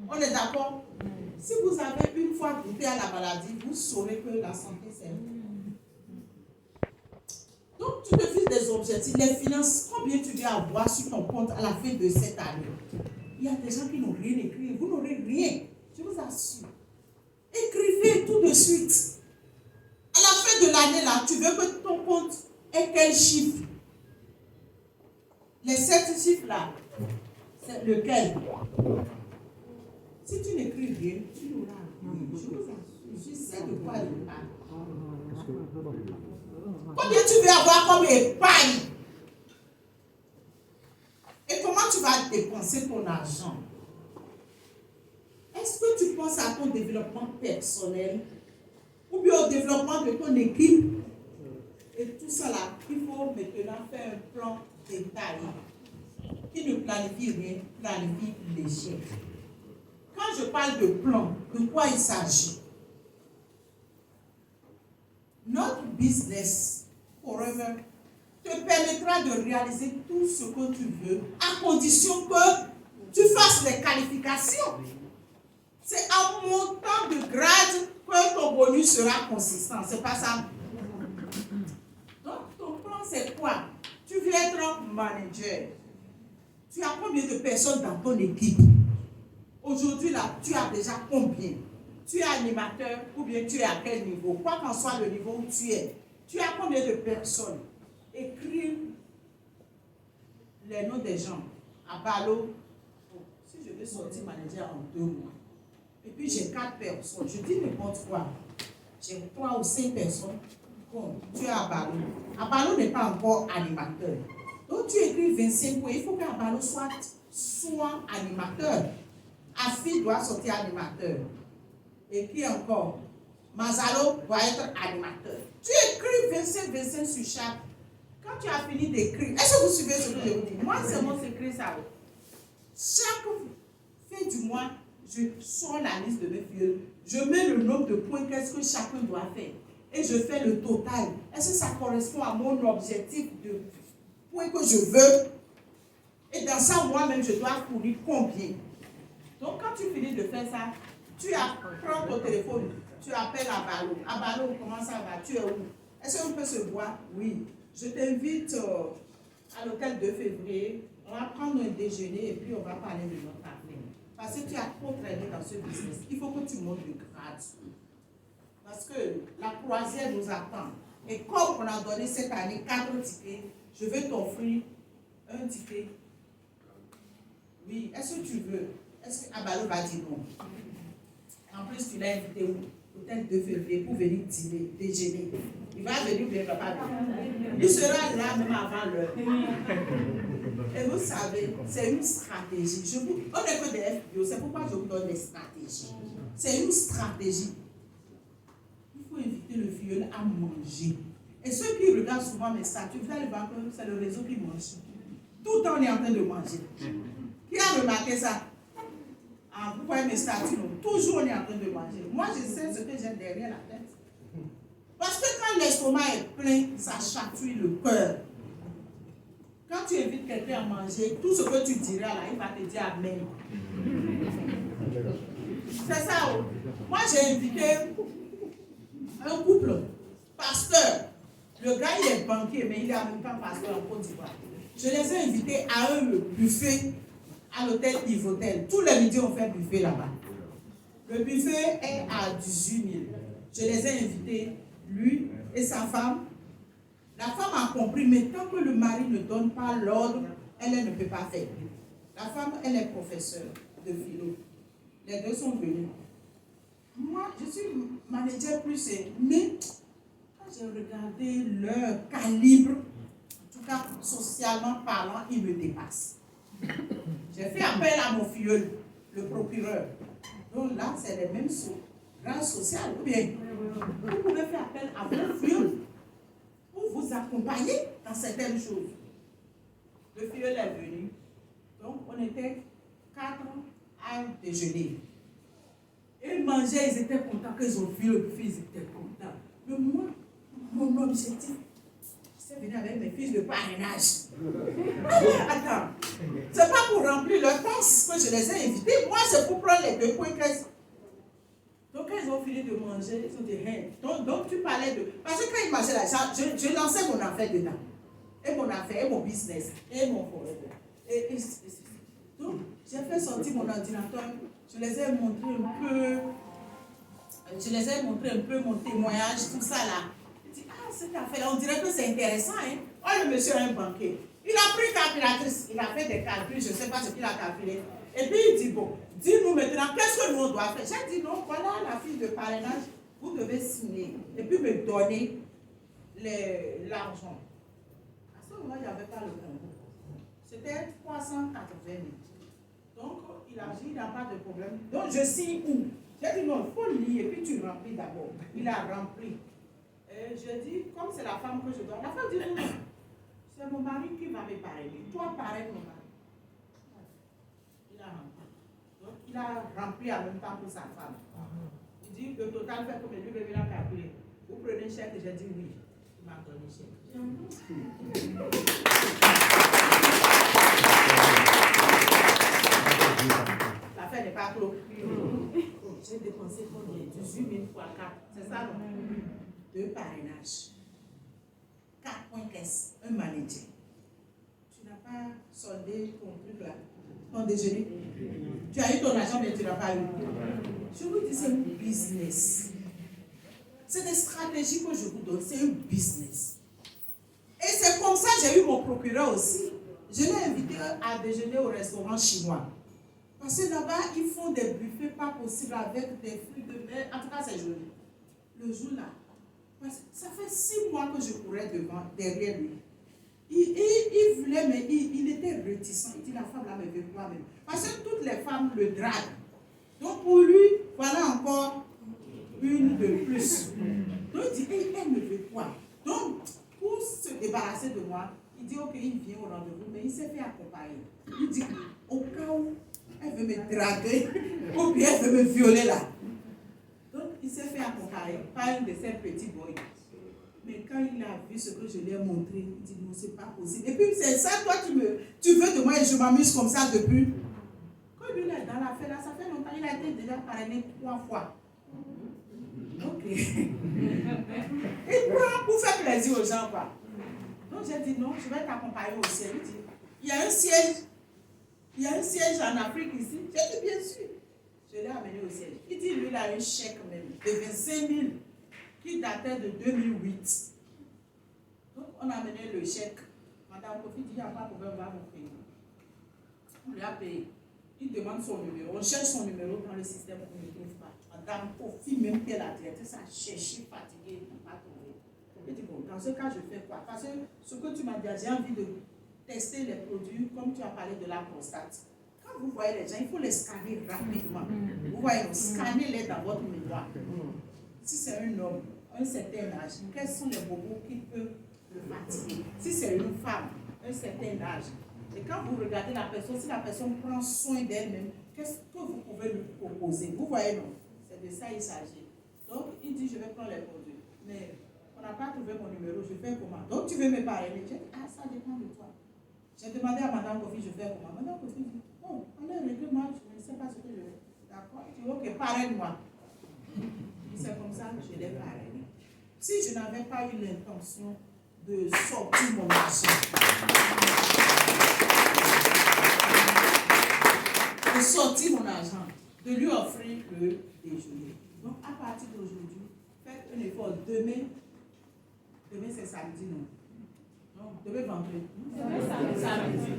On est d'accord? Si vous avez une fois goûté à la maladie, vous saurez que la santé, c'est... Donc, tu te fixes des objectifs. Les finances, combien tu dois avoir sur ton compte à la fin de cette année? Il y a des gens qui n'ont rien écrit. Vous n'aurez rien. Je vous assure. Écrivez tout de suite. À la fin de l'année, là, tu veux que ton compte ait quel chiffre? Les 7 chiffres, là, c'est lequel? Si tu n'écris rien, tu n'auras rien. Je vous assure. Je sais de quoi je parle. Combien tu veux avoir comme épargne? Et comment tu vas dépenser ton argent? Est-ce que tu penses à ton développement personnel ou bien au développement de ton équipe? Et tout ça là, il faut maintenant faire un plan détaillé. Qui ne planifie rien, planifie l'échec. Quand je parle de plan, de quoi il s'agit? Notre business forever te permettra de réaliser tout ce que tu veux, à condition que tu fasses les qualifications. C'est en montant de grade que ton bonus sera consistant. C'est pas ça. Donc, ton plan, c'est quoi? Tu veux être manager. Tu as combien de personnes dans ton équipe? Aujourd'hui, là, tu as déjà combien? Tu es animateur ou bien tu es à quel niveau? Quoi qu'en soit le niveau où tu es, tu as combien de personnes? Écris les noms des gens. À Balo, si je vais sortir manager en 2 mois, et puis j'ai 4 personnes, je dis n'importe quoi. J'ai 3 ou 5 personnes. Bon, tu es à Balo. Abalo n'est pas encore animateur. Donc tu écris 25 points. Il faut qu'Abalo soit animateur. Afi doit sortir animateur. Et qui encore? Mazalo doit être animateur. Tu écris 25 sur chaque. Quand tu as fini d'écrire, est-ce que vous suivez ce que je vous dis? Moi, c'est mon secret, ça. Chaque fin du mois, je sors la liste de mes filles. Je mets le nombre de points qu'est-ce que chacun doit faire. Et je fais le total. Est-ce que ça correspond à mon objectif de points que je veux? Et dans ça, moi-même, je dois fournir combien? Donc, quand tu finis de faire ça, tu prends ton téléphone, tu appelles Abalo. Abalo, comment ça va? Tu es où? Est-ce qu'on peut se voir? Oui. Je t'invite à l'hôtel 2 février. On va prendre un déjeuner et puis on va parler de notre avenir. Parce que tu as trop traîné dans ce business. Il faut que tu montes de grade. Parce que la croisière nous attend. Et comme on a donné cette année 4 tickets, je vais t'offrir un ticket. Oui, est-ce que tu veux? Est-ce que Abalo va dire non? En plus, tu l'as invité où? L'hôtel 2 février pour venir dîner, déjeuner. Il va venir, mais il ne va pas venir. Il sera là même avant l'heure. Et vous savez, c'est une stratégie. On est que des FBO, c'est pourquoi je vous donne des stratégies. C'est une stratégie. Il faut inviter le filleul à manger. Et ceux qui regardent souvent mes statuts, vous allez voir que c'est le réseau qui mange. Tout le temps, on est en train de manger. Qui a remarqué ça? Ah, vous voyez mes statuts, toujours on est en train de manger. Moi, je sais ce que j'ai derrière la tête. Parce que quand l'estomac est plein, ça chatouille le cœur. Quand tu invites quelqu'un à manger, tout ce que tu diras là, il va te dire amen. C'est ça. Moi, j'ai invité un couple, pasteur. Le gars, il est banquier, mais il est en même temps pasteur en Côte d'Ivoire. Je les ai invités à un buffet à l'hôtel Yves-Hôtel. Tous les midis, on fait buffet là-bas. Le buffet est à 18 000. Je les ai invités, lui et sa femme. La femme a compris, mais tant que le mari ne donne pas l'ordre, elle ne peut pas faire. La femme, elle est professeure de philo. Les deux sont venus. Moi, je suis manager plus, mais quand j'ai regardé leur calibre, en tout cas socialement parlant, ils me dépassent. J'ai fait appel à mon filleul, le procureur. Donc là, c'est les mêmes rangs sociaux. Ou bien, vous pouvez faire appel à votre filleul pour vous accompagner dans certaines choses. Le filleul est venu. Donc, on était 4 à déjeuner. Ils mangeaient, ils étaient contents qu'ils ont vu le buffet, ils étaient contents. Mais moi, mon objectif, C'est venu avec mes fiches de parrainage. Attends, c'est pas pour remplir leur poste que je les ai invités. Moi, c'est pour prendre les 2 points qu'elles. Donc, quand ils ont fini de manger, ils ont dit, hey. Donc tu parlais de. Parce que quand ils mangeaient là, je lançais mon affaire dedans. Et mon affaire, et mon business, et mon forêt. Donc, j'ai fait sortir mon ordinateur. Je les ai montré un peu mon témoignage, tout ça là. Je dis, cette affaire-là, on dirait que c'est intéressant. Hein? Oh, le monsieur est un banquier. Il a pris une calculatrice, il a fait des calculs, je ne sais pas ce qu'il a calculé. Et puis il dit, bon, dis-nous maintenant, qu'est-ce que nous on doit faire? J'ai dit, non, voilà la fiche de parrainage, vous devez signer. Et puis me donner l'argent. À ce moment, il n'y avait pas le Congo. C'était 380 000. Donc, il a dit, il n'y a pas de problème. Donc, je signe où? J'ai dit, non, il faut lire, et puis tu remplis d'abord. Il a rempli. Et je dis, comme c'est la femme que je dois. La femme dit, non, c'est mon mari qui va me parrainer. Toi, pareil, mon mari. Il a rempli. Donc, il a rempli en même temps pour sa femme. Il dit, le total fait combien? Lui, il a calculé. Vous prenez un chèque? J'ai dit oui. Il m'a donné un chèque. L'affaire n'est pas clos. J'ai dépensé combien? 18 000 fois 4. C'est ça, non? 2 parrainages. 4 points caisse. Un manager. Tu n'as pas soldé ton truc là, ton déjeuner. Tu as eu ton argent, mais tu n'as pas eu. Je vous dis, c'est un business. C'est des stratégies que je vous donne. C'est un business. Et c'est comme ça que j'ai eu mon procureur aussi. Je l'ai invité à déjeuner au restaurant chinois. Parce que là-bas, ils font des buffets pas possibles avec des fruits de mer. En tout cas, c'est joli. Le jour-là, ça fait 6 mois que je courais derrière lui. Il voulait, mais il était réticent. Il dit, la femme là me veut quoi même. Parce que toutes les femmes le draguent. Donc pour lui, voilà encore une de plus. Donc il dit, elle me veut quoi? Donc, pour se débarrasser de moi, il dit, ok, il vient au rendez-vous, mais il s'est fait accompagner. Il dit, au cas où elle veut me draguer, ou bien elle veut me violer là. Donc, il s'est fait accompagner par une de ces petits boys. Mais quand il a vu ce que je lui ai montré, il dit, non, c'est pas possible. Et puis, c'est ça, toi, tu veux de moi et je m'amuse comme ça depuis. Quand lui, il est dans l'affaire là, ça fait longtemps, il a été déjà parrainé 3 fois. Ok. Et pour faire plaisir aux gens, quoi. Donc, j'ai dit, non, je vais t'accompagner au ciel. Il dit, il y a un siège. Il y a un siège en Afrique ici. J'ai dit, bien sûr. Je l'ai amené au siège. Il dit, lui, il a un chèque même de 25 000 qui datait de 2008. Donc, on a amené le chèque. Madame Kofi dit, il n'y a pas de problème, on va vous payer. On lui a payé. Il demande son numéro. On cherche son numéro dans le système, on ne le trouve pas. Madame Kofi, même qu'elle a directrice, a cherché, fatiguée, il n'a pas trouvé. Il dit, bon, dans ce cas, je fais quoi? Parce que ce que tu m'as dit, j'ai envie de tester les produits, comme tu as parlé de la prostate. Quand vous voyez les gens, il faut les scanner rapidement. Vous voyez, scannez-les dans votre mémoire. Si c'est un homme, un certain âge, quels sont les bobos qui peuvent le fatiguer? Si c'est une femme, un certain âge. Et quand vous regardez la personne, si la personne prend soin d'elle-même, qu'est-ce que vous pouvez lui proposer? Vous voyez, non? C'est de ça il s'agit. Donc, il dit, je vais prendre les produits. Mais on n'a pas trouvé mon numéro, je fais comment? Donc, tu veux me parler? Je dis, ça dépend de toi. J'ai demandé à Madame Kofi, je fais comment? Madame Kofi dit, oh, on est réglé, moi, je ne sais pas ce que je veux. D'accord? Je dis, ok, parraine-moi. C'est comme ça que je l'ai parrainé. Si je n'avais pas eu l'intention de sortir mon argent, de lui offrir le déjeuner. Donc, à partir d'aujourd'hui, faites un effort. Demain c'est samedi, non? Non, demain vendredi. Demain samedi.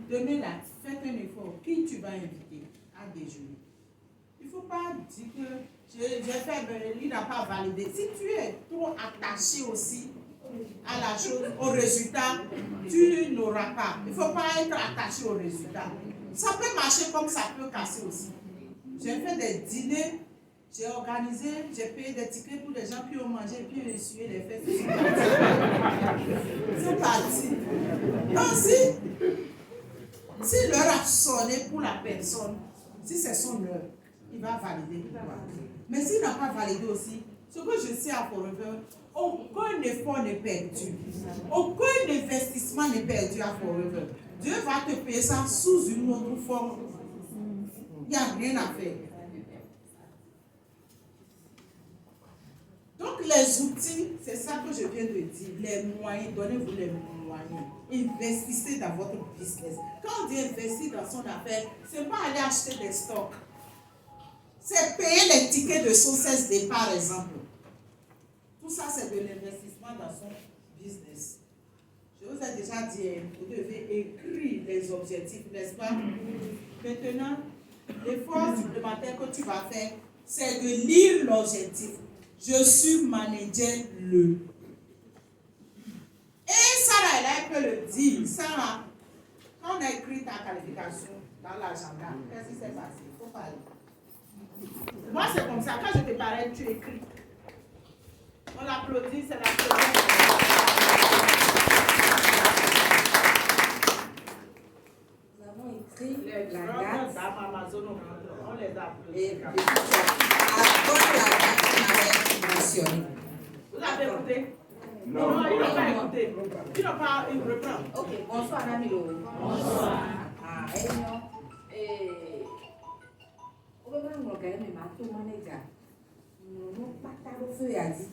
Demain là, faites un effort. Qui tu vas inviter à déjeuner? Il ne faut pas dire que j'ai fait, il n'a pas validé. Si tu es trop attaché aussi à la chose, au résultat, tu n'auras pas. Il ne faut pas être attaché au résultat. Ça peut marcher comme ça peut casser aussi. J'ai fait des dîners, j'ai organisé, j'ai payé des tickets pour les gens qui ont mangé et puis essuyé les fesses. Ils sont partis. Donc si l'heure a sonné pour la personne, si c'est son heure, il va valider. Mais s'il n'a pas validé aussi, Ce que je sais à Forever, aucun effort n'est perdu. Aucun investissement n'est perdu à Forever. Dieu va te payer ça sous une autre forme. Il n'y a rien à faire. Donc les outils, c'est ça que je viens de dire. Les moyens, donnez-vous les moyens. Investissez dans votre business. Quand on dit investir dans son affaire, ce n'est pas aller acheter des stocks. C'est payer les tickets de SOCESD par exemple. Tout ça, c'est de l'investissement dans son business. Je vous ai déjà dit, vous devez écrire les objectifs, n'est-ce pas? Maintenant, l'effort supplémentaire que tu vas faire, c'est de lire l'objectif. Je suis manager le. Et Sarah, elle peut le dire. Sarah, quand on a écrit ta qualification dans l'agenda, qu'est-ce qui s'est passé? Il faut parler. Moi, c'est comme ça. Quand je te parlais, tu écris. On l'applaudit, c'est la première. Nous avons écrit Les la drogues date. Amazon, on les applaudit. Et avant la date, on avait mentionné. Vous avez écouté? Non. Non, ils n'ont pas écouté. Ils n'ont pas eu reprendre. Ok, bonsoir Namilo. Bonsoir. Ah, Enyo. On va voir mon gars, mais ma tout manager. Nous pas tard au feu à dire.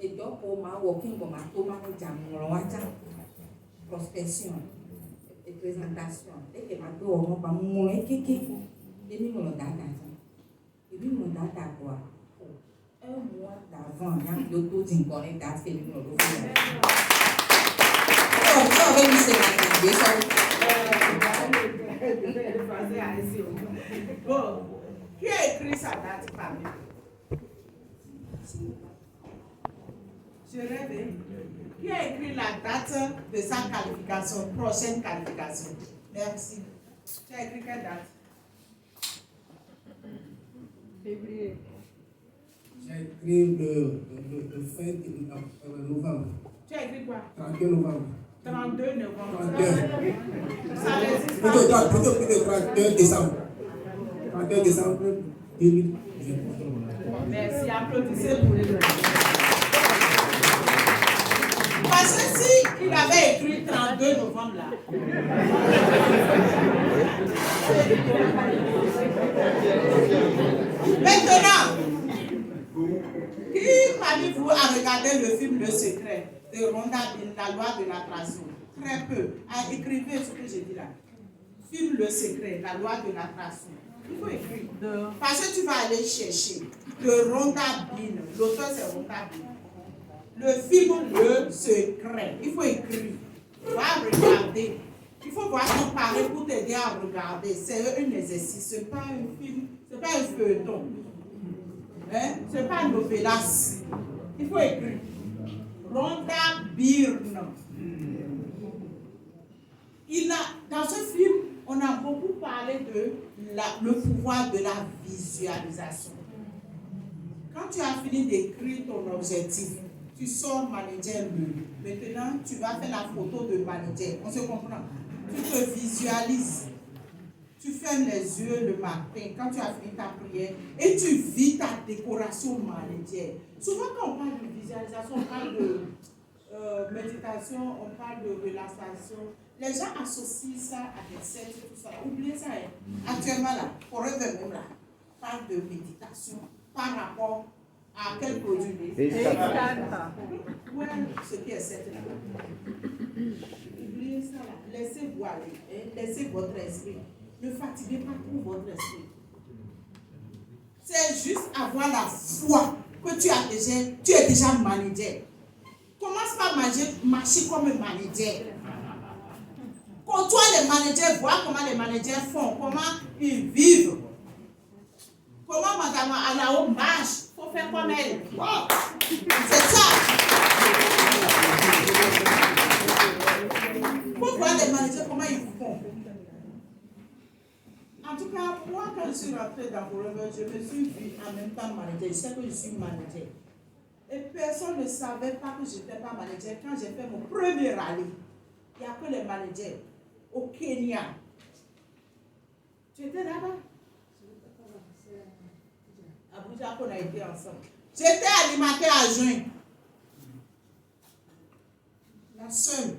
Et donc, pour ma working pour ma tout manager, mon wacha. Prospection et présentation. Et que ma tout on va mon équipe. Et nous mon data. Et puis mon data quoi? Un mois d'avant, il y a l'auto d'une connecte à ce que nous avons fait. On va lui c'est la Bon, qui a écrit sa date parmi nous? Je rêve. Qui a écrit la date de sa qualification, prochaine qualification? Merci. Tu as écrit quelle date? Février. J'ai écrit le fin novembre. Tu as écrit quoi? 31 novembre. 32 novembre. 32. Ça résiste pas. Plutôt 31 décembre. 31 décembre 2020. Merci, applaudissez pour les deux. Parce que si il avait écrit 32 novembre là. Maintenant, qui parmi vous a regardé le film Le Secret de Rhonda Byrne, la loi de l'attraction? Très peu. Écrivez ce que j'ai dit là. Film Le Secret, la loi de l'attraction. Il faut écrire. Parce que tu vas aller chercher de Rhonda Byrne. L'auteur c'est Rhonda Byrne. Le film Le Secret. Il faut écrire. Va regarder. Il faut voir comparer pour t'aider à regarder. C'est un exercice. Ce n'est pas un film. Ce n'est pas un feuilleton. Hein? Ce n'est pas un novelas. Il faut écrire. Rhonda Byrne. Dans ce film, on a beaucoup parlé de le pouvoir de la visualisation. Quand tu as fini d'écrire ton objectif, tu sors manager le. Maintenant, tu vas faire la photo de manager. On se comprend. Tu te visualises. Tu fermes les yeux le matin quand tu as fini ta prière et tu vis ta décoration manager. Souvent, quand on parle de visualisation, on parle de méditation, on parle de relaxation. Les gens associent ça à des sectes et tout ça. Oubliez ça. Hein. Actuellement, là, Forever même là, parle de méditation par rapport à quel produit? Ouais, ce qui est secte là. Oubliez ça là. Laissez-vous aller. Hein. Laissez votre esprit. Ne fatiguez pas trop votre esprit. C'est juste avoir la foi que tu es déjà manager. Commence par marcher comme un manager. Côtoie les managers, vois comment les managers font, comment ils vivent. Comment madame Alao marche, il faut faire comme elle. Oh, c'est ça. Il faut voir les managers comment ils font. En tout cas, moi, quand je suis rentrée dans Forever, je me suis vue en même temps manager. Je sais que je suis manager. Et personne ne savait pas que je n'étais pas manager. Quand j'ai fait mon premier rallye, il n'y a que les managers au Kenya. Tu étais là-bas? Abuja, qu'on a été ensemble. J'étais animateur adjoint. La seule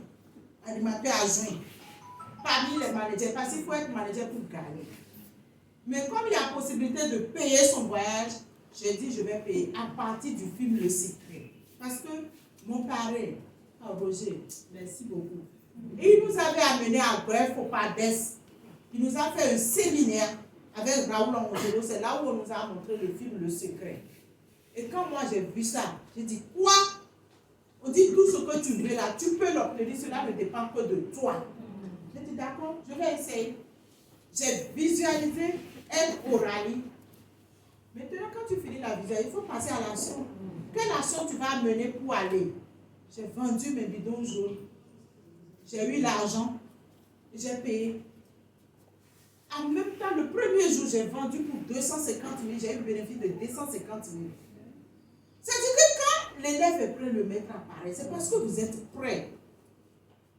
animateur adjoint parmi les managers, parce qu'il faut être manager pour gagner. Mais comme il y a possibilité de payer son voyage, j'ai dit je vais payer à partir du film Le Secret. Parce que mon parrain, Roger, merci beaucoup, il nous avait amené à Bref au Pades. Il nous a fait un séminaire avec Raoul Angelo. C'est là où on nous a montré le film Le Secret. Et quand moi j'ai vu ça, j'ai dit quoi? On dit tout ce que tu veux là, tu peux l'obtenir, cela ne dépend que de toi. J'ai dit d'accord, je vais essayer. J'ai visualisé être au rallye. Maintenant, quand tu finis la visualisation, il faut passer à l'action. Quelle action tu vas mener pour aller? J'ai vendu mes bidons jaunes. J'ai eu l'argent. J'ai payé. En même temps, le premier jour, j'ai vendu pour 250 000. J'ai eu le bénéfice de 250 000. C'est-à-dire que quand l'élève est prêt, le maître apparaît. C'est parce que vous êtes prêts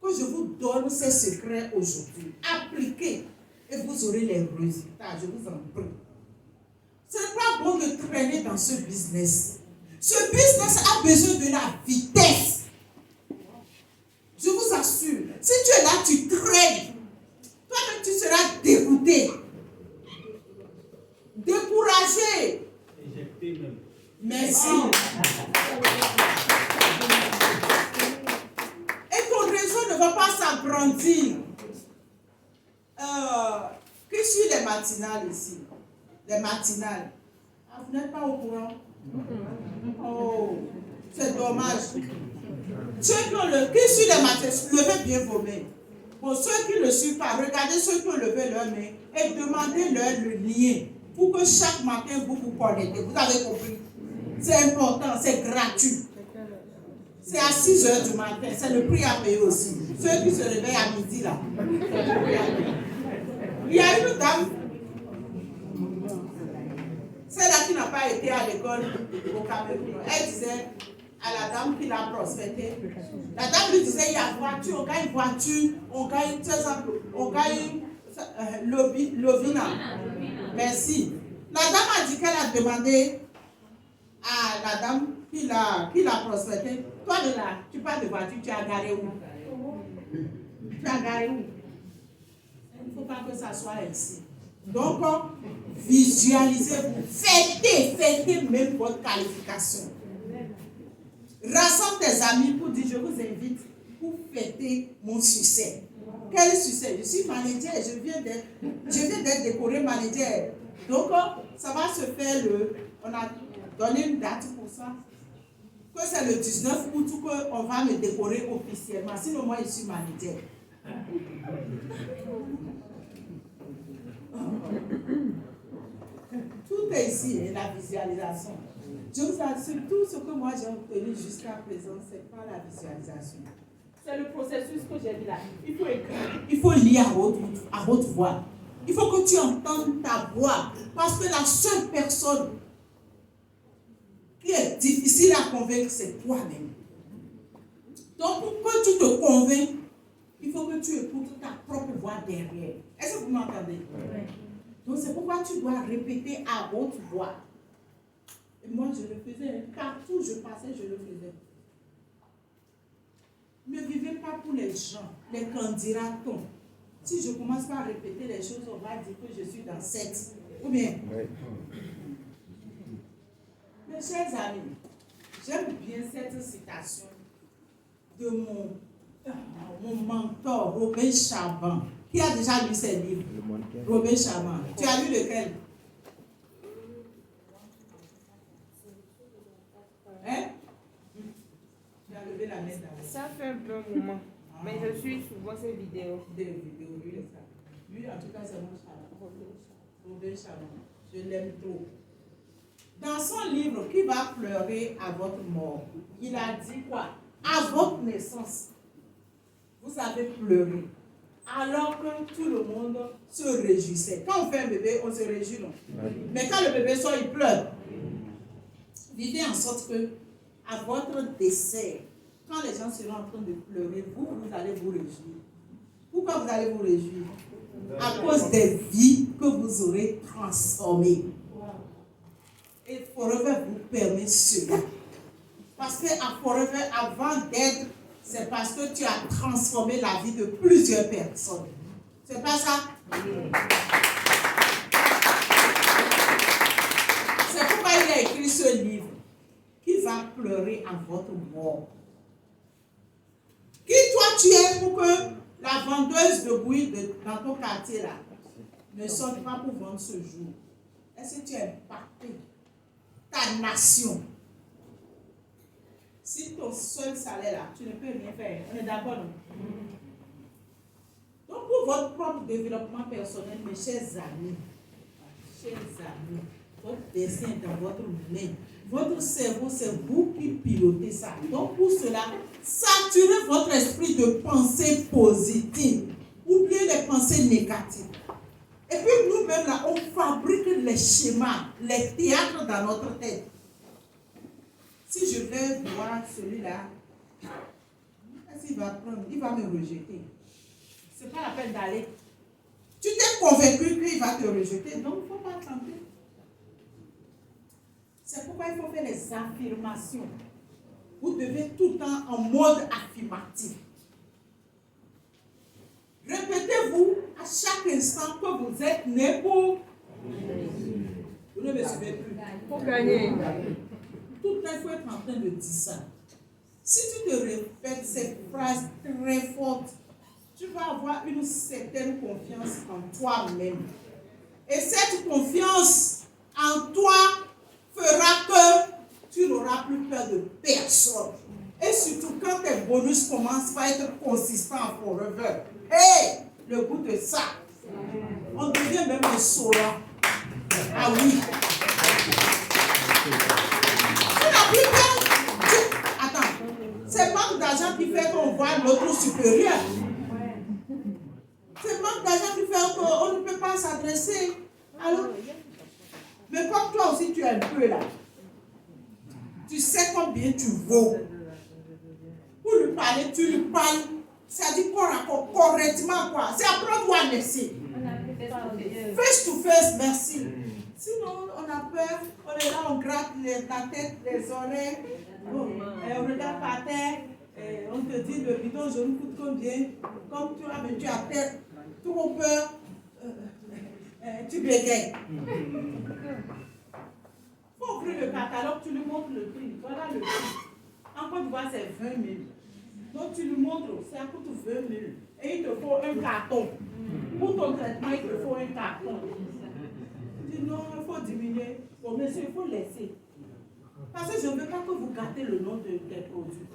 que je vous donne ces secrets aujourd'hui. Appliquez et vous aurez les résultats. Je vous en prie. Ce n'est pas bon de traîner dans ce business. Ce business a besoin de la vitesse. Je vous assure, si tu es là, tu traînes. Toi-même, tu seras dégoûté, découragé. Éjecté même. Merci. Et ton réseau ne va pas s'agrandir. Que suit les matinales ici? Les matinales. Ah, vous n'êtes pas au courant? Oh, c'est dommage. Ceux qui suivent les matinales, levez bien vos mains. Pour ceux qui ne le suivent pas, regardez ceux qui ont levé leurs mains et demandez-leur le lien pour que chaque matin vous vous connectez. Vous avez compris? C'est important, c'est gratuit. C'est à 6 h du matin, c'est le prix à payer aussi. Ceux qui se réveillent à midi là. Il y a une dame, celle-là qui n'a pas été à l'école au Cameroun, elle disait à la dame qui l'a prospecté, la dame lui disait il y a voiture, on gagne voiture, on gagne Lovina. Merci. La dame a dit qu'elle a demandé à la dame qui l'a prospecté, toi de là, tu parles de voiture, tu as garé où? Tu as garé où? Il ne faut pas que ça soit ainsi. Donc, visualisez-vous, fêtez même votre qualification. Rassemble tes amis pour dire, je vous invite pour fêter mon succès. Quel succès? Je suis manager, je viens d'être décoré manager. Donc, ça va se faire on a donné une date pour ça. Que c'est le 19 août qu'on va me décorer officiellement. Sinon, moi, je suis manager. Tout est ici, la visualisation. Je vous assure, tout ce que moi j'ai obtenu jusqu'à présent, ce n'est pas la visualisation. C'est le processus que j'ai dit là. Il faut écrire, il faut lire à haute voix. Il faut que tu entendes ta voix. Parce que la seule personne qui est difficile à convaincre, c'est toi-même. Donc, pour que tu te convainques, il faut que tu écoutes ta propre voix derrière. Est-ce que vous m'entendez? Oui. Donc, c'est pourquoi tu dois répéter à haute voix. Et moi, je le faisais. Partout où je passais, je le faisais. Ne vivez pas pour les gens, les candidats-on. Si je commence par répéter les choses, on va dire que je suis dans sexe. Ou bien? Oui. Mes chers amis, j'aime bien cette citation de mon mentor, Robin Chaban, qui a déjà lu ses livres. Robin Chaban. Tu as lu lequel? Hein? Tu as levé la main d'abord. Ça fait un bon moment. Mais je suis souvent ces vidéos. Des vidéos, lui, ça. Lui, en tout cas, c'est mon Chaban. Robin Chaban. Je l'aime trop. Dans son livre, Qui va pleurer à votre mort, il a dit quoi? À votre naissance, vous avez pleuré. Alors que tout le monde se réjouissait. Quand on fait un bébé, on se réjouit, non? Mais quand le bébé sort, il pleure. Vivez en sorte que, à votre décès, quand les gens seront en train de pleurer, vous allez vous réjouir. Pourquoi vous allez vous réjouir? À cause des vies que vous aurez transformées. Et Forever vous permet cela. Parce qu'à Forever, avant d'être, c'est parce que tu as transformé la vie de plusieurs personnes. C'est pas ça? C'est pourquoi il a écrit ce livre qui va pleurer à votre mort. Qui toi tu es pour que la vendeuse de bouillie dans ton quartier là ne sorte pas pour vendre ce jour? Est-ce que tu as impacté ta nation? Si ton seul salaire là, tu ne peux rien faire. On est d'accord, non? Donc pour votre propre développement personnel, mes chers amis, votre destin est dans votre main. Votre cerveau, c'est vous qui pilotez ça. Donc pour cela, saturez votre esprit de pensées positives. Oubliez les pensées négatives. Et puis nous-mêmes là, on fabrique les schémas, les théâtres dans notre tête. Si je vais voir celui-là, qu'est-ce qu'il va prendre? Il va me rejeter. C'est pas la peine d'aller. Tu t'es convaincu qu'il va te rejeter, donc il ne faut pas tenter. C'est pourquoi il faut faire les affirmations. Vous devez tout le temps en mode affirmatif. Répétez-vous à chaque instant que vous êtes né pour. Vous ne me suivez plus. Pour gagner. Tout le temps, il faut être en train de dire ça. Si tu te répètes ces phrases très fortes, tu vas avoir une certaine confiance en toi-même. Et cette confiance en toi fera que tu n'auras plus peur de personne. Et surtout quand tes bonus commencent à être consistants forever. Hey, le goût de ça. On devient même un sola. Ah oui. Tu n'as plus peur. Attends. C'est manque d'argent qui fait qu'on voit l'autre supérieur. C'est manque d'argent qui fait qu'on ne peut pas s'adresser. Alors, mais comme toi aussi tu es un peu là, tu sais combien tu vaux. Pour lui parler, tu lui parles. Ça dit qu'on raconte correctement quoi. C'est apprendre à laisser. Face to face, merci. Sinon, on a peur, on est là, on gratte la tête, les oreilles, on regarde par terre, on te dit le bidon jaune coûte combien. Comme tu as tu as tête, trop peur, tu bégayes. Il faut ouvrir le catalogue, tu lui montres le prix. Voilà le prix. En Côte d'Ivoire, c'est 20 000. Donc tu lui montres, ça coûte 20 000. Et il te faut un carton. Pour ton traitement, il te faut un carton. Tu dis non, il faut diminuer. Bon, monsieur, il faut laisser. Parce que je ne veux pas que vous gâtez le nom des produits.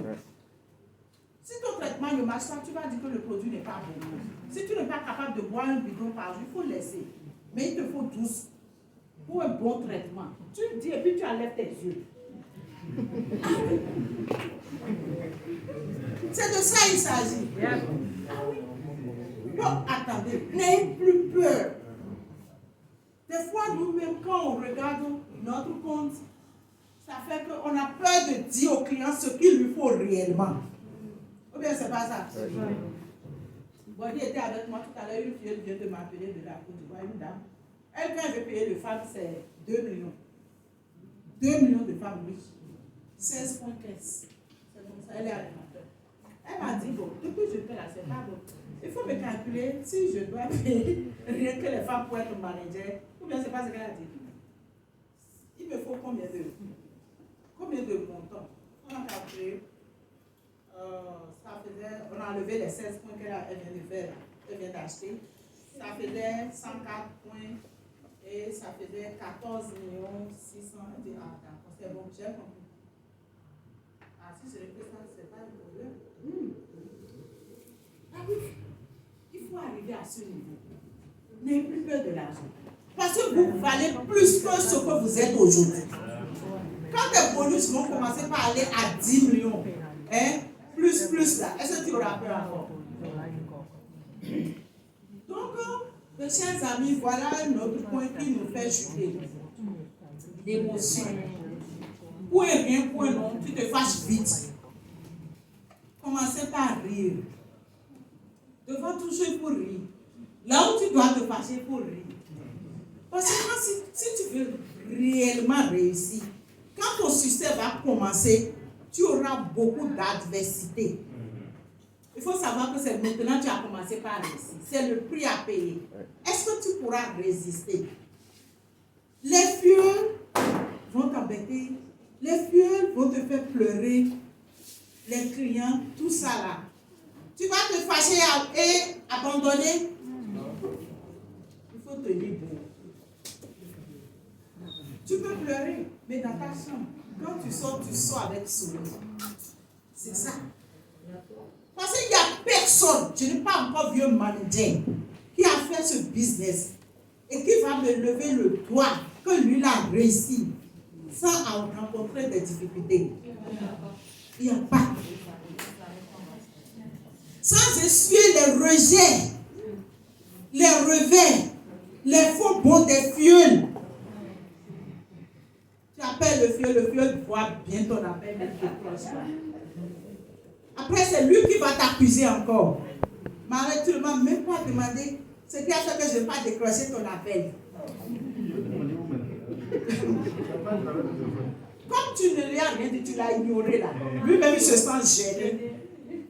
Si ton traitement ne marche pas, tu vas dire que le produit n'est pas bon. Si tu n'es pas capable de boire un bidon par jour, il faut laisser. Mais il te faut 12 pour un bon traitement. Tu le dis et puis tu enlèves tes yeux. C'est de ça il s'agit. Ah oui. Donc, attendez, n'ayez plus peur. Des fois, nous-mêmes, quand on regarde notre compte, ça fait qu'on a peur de dire au client ce qu'il lui faut réellement. Ou bien, c'est pas ça. Body était avec moi tout à l'heure, une fille vient de m'appeler de la Côte d'Ivoire, une dame. Elle, quand elle veut payer le femmes, c'est 2 millions. 2 millions de femmes riches. 16 points caisse. C'est comme ça, elle est alimentaire. Elle m'a dit, bon, depuis que je fais là, c'est pas bon. Il faut me calculer si je dois payer rien que les femmes pour être manager, ou bien c'est pas ce qu'elle a dit. Il me faut combien de montants? On a calculé, ça faisait, on a enlevé les 16 points qu'elle vient de faire, elle vient d'acheter. Ça faisait 104 points et ça faisait 14 600. Elle dit, ah d'accord, c'est bon, j'ai compris. Ah, si je répète ça, c'est pas un problème. Ah oui, il faut arriver à ce niveau. N'ayez plus peur de l'argent. Parce que vous valez plus que ce que vous êtes aujourd'hui. Quand les bonus vont commencer par aller à 10 millions, hein, plus là, est-ce que tu auras peur encore? Donc, mes chers amis, voilà un autre point qui nous fait chuter. L'émotion. Pour un rien, pour un non, tu te fâches vite. Commencez par rire. Devant toujours pour rire. Là où tu dois te fâcher pour rire. Parce que si tu veux réellement réussir. Quand ton succès va commencer, tu auras beaucoup d'adversité. Il faut savoir que c'est maintenant que tu as commencé par réussir. C'est le prix à payer. Est-ce que tu pourras résister? Les fioles vont t'embêter. Les fioles vont te faire pleurer. Les clients, tout ça là. Tu vas te fâcher et abandonner. Il faut tenir bon. Tu peux pleurer, mais dans ta chambre. Quand tu sors avec sourire. C'est ça. Parce qu'il n'y a personne, je n'ai pas encore vu un manager qui a fait ce business et qui va me lever le doigt que lui l'a réussi sans rencontrer des difficultés. Il n'y a pas. Sans essuyer les rejets, les revers, les faux bons des fioles. Tu appelles le fiole voit bien ton appel, mais il ne décroche pas. Après, c'est lui qui va t'accuser encore. Marie, tu ne m'as même pas demandé ce qui a fait que je n'ai pas décroché ton appel. Comme tu ne lui as rien dit, tu l'as ignoré là. Lui-même, il se sent gêné.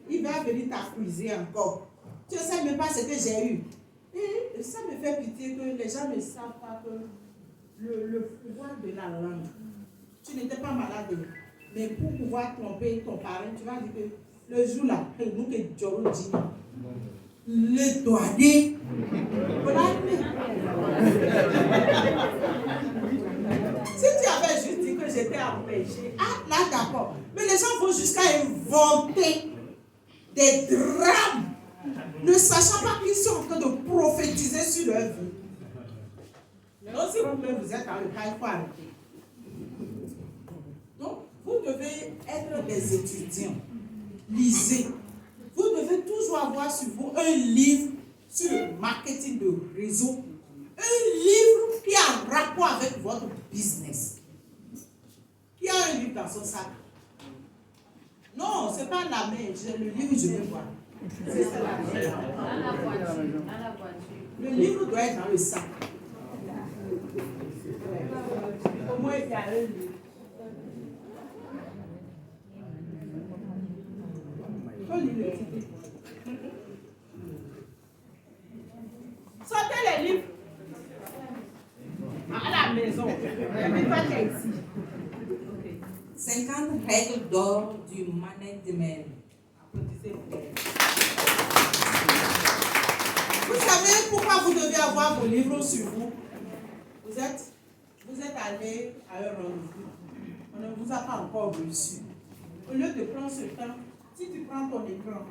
Il va venir t'accuser encore. Tu ne sais même pas ce que j'ai eu. Et ça me fait pitié que les gens ne savent pas que le pouvoir de la langue. Tu n'étais pas malade. Mais pour pouvoir tromper ton parent, tu vas dire que le jour là, nous que Dieu dit, le douanier, voilà. Si tu avais juste dit que j'étais empêché, ah là d'accord. Mais les gens vont jusqu'à inventer des drames, ne sachant pas qu'ils sont en train de prophétiser sur leur vie. Donc si vous-même vous êtes dans le cas, il faut arrêter. Donc, vous devez être des étudiants. Lisez. Vous devez toujours avoir sur vous un livre sur le marketing de réseau. Un livre qui a un rapport avec votre business. Qui a un livre dans son sac? Non, ce n'est pas la main. Le livre, je vais voir. C'est ça la main. Dans la voiture. Le livre doit être dans le sac. Au moins, il y a un livre. Sortez les livres à la maison. Mais pas ici. 50 règles d'or du management. Vous savez pourquoi vous devez avoir vos livres sur vous? Vous êtes allé à un rendez-vous. On ne vous a pas encore reçu. Au lieu de prendre ce temps, si tu prends ton écran,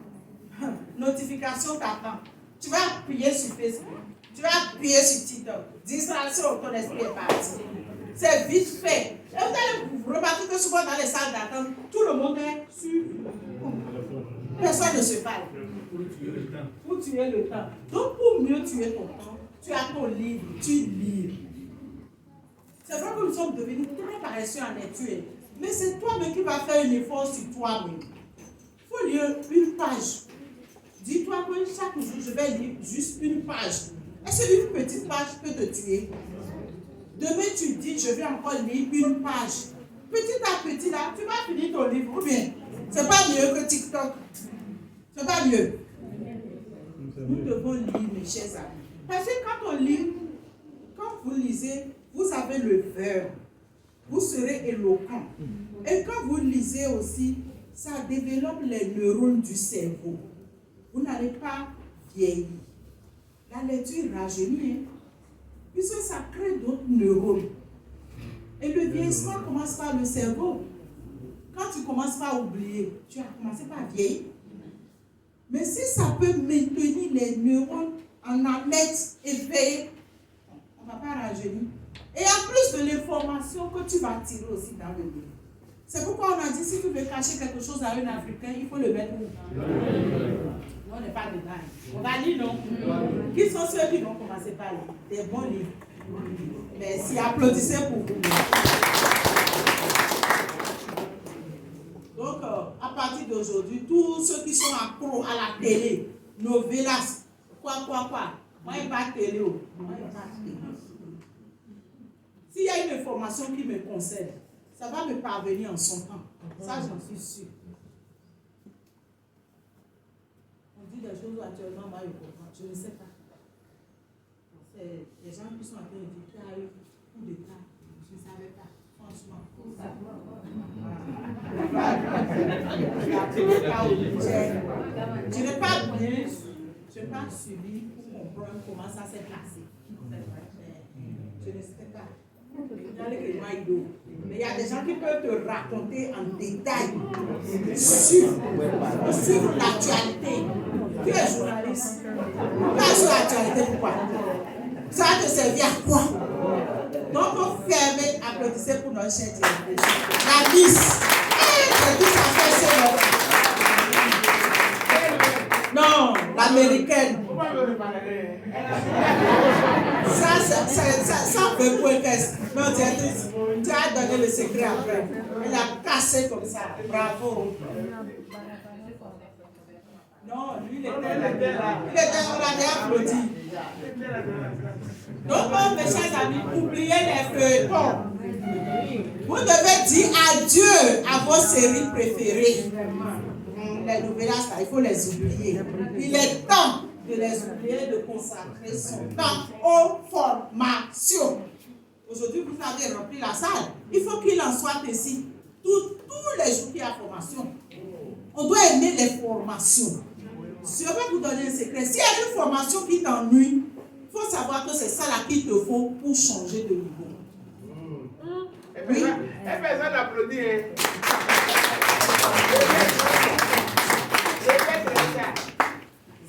notification t'attend. Tu vas appuyer sur Facebook. Tu vas appuyer sur TikTok. Distraction, ton esprit est parti. C'est vite fait. Et vous allez vous remarquer que souvent dans les salles d'attente, tout le monde est sur. Personne ne se parle. Pour tuer le temps. Donc pour mieux tuer ton temps, tu as ton livre, tu lis. C'est vrai que nous sommes devenus très paresseux en études. Mais c'est toi-même qui vas faire un effort sur toi-même. Il faut lire une page. Dis-toi que chaque jour, je vais lire juste une page. Est-ce qu'une petite page peut te tuer? Demain, tu dis, je vais encore lire une page. Petit à petit, là, tu vas finir ton livre. Ou bien, c'est pas mieux que TikTok. C'est pas mieux. Nous devons lire, mes chers amis. Parce que quand on lit, quand vous lisez, vous avez le verbe. Vous serez éloquent. Et quand vous lisez aussi, ça développe les neurones du cerveau. Vous n'allez pas vieillir. La lecture rajeunit, puisque ça crée d'autres neurones. Et le vieillissement commence par le cerveau. Quand tu commences par oublier, tu as commencé par vieillir. Mais si ça peut maintenir les neurones en alerte, éveillés, on ne va pas rajeunir. Et en plus de l'information que tu vas tirer aussi dans le livre. C'est pourquoi on a dit, si tu veux cacher quelque chose à un Africain, il faut le mettre où? Nous, on n'est pas dedans. On va lire, non? Qui sont ceux qui vont commencer par lire? Des bons livres. Merci, applaudissez pour vous. Donc, à partir d'aujourd'hui, tous ceux qui sont accros à la télé, novelas, quoi, moi, il va télé. S'il y a une l'information qui me concerne, ça va me parvenir en son temps. Ça, j'en suis sûre. On dit des choses actuellement, moi, je ne sais pas. C'est les gens qui sont en train de dire qu'il y a eu coup d'État. Je ne savais pas, franchement. Je n'ai pas bien, je n'ai pas suivi pour comprendre comment ça s'est passé. Je ne sais pas. Mais il y a des gens qui peuvent te raconter en détail sur l'actualité. Tu es journaliste. Pas sur l'actualité, pourquoi? Ça va te servir à quoi? Donc, on ferme, applaudissez pour notre chère directrice. La Miss. C'est tout ça fait, c'est non, l'américaine. Ça fait quoi qu'est-ce? Non, directrice, tu as donné le secret après. Elle a cassé comme ça. Bravo. Non, lui, il était là. On l'avait applaudi. Donc, mes chers amis, oubliez les feuilletons. Vous devez dire adieu à vos séries préférées. Les novellas, il faut les oublier. Il est temps de les oublier, de consacrer son temps aux formations. Aujourd'hui, vous avez rempli la salle. Il faut qu'il en soit ainsi. Tous les jours qu'il y a formation. On doit aimer les formations. Je vais vous donner un secret. S'il y a une formation qui t'ennuie, il faut savoir que c'est ça là qu'il te faut pour changer de niveau. Oui. Personne n'applaudit.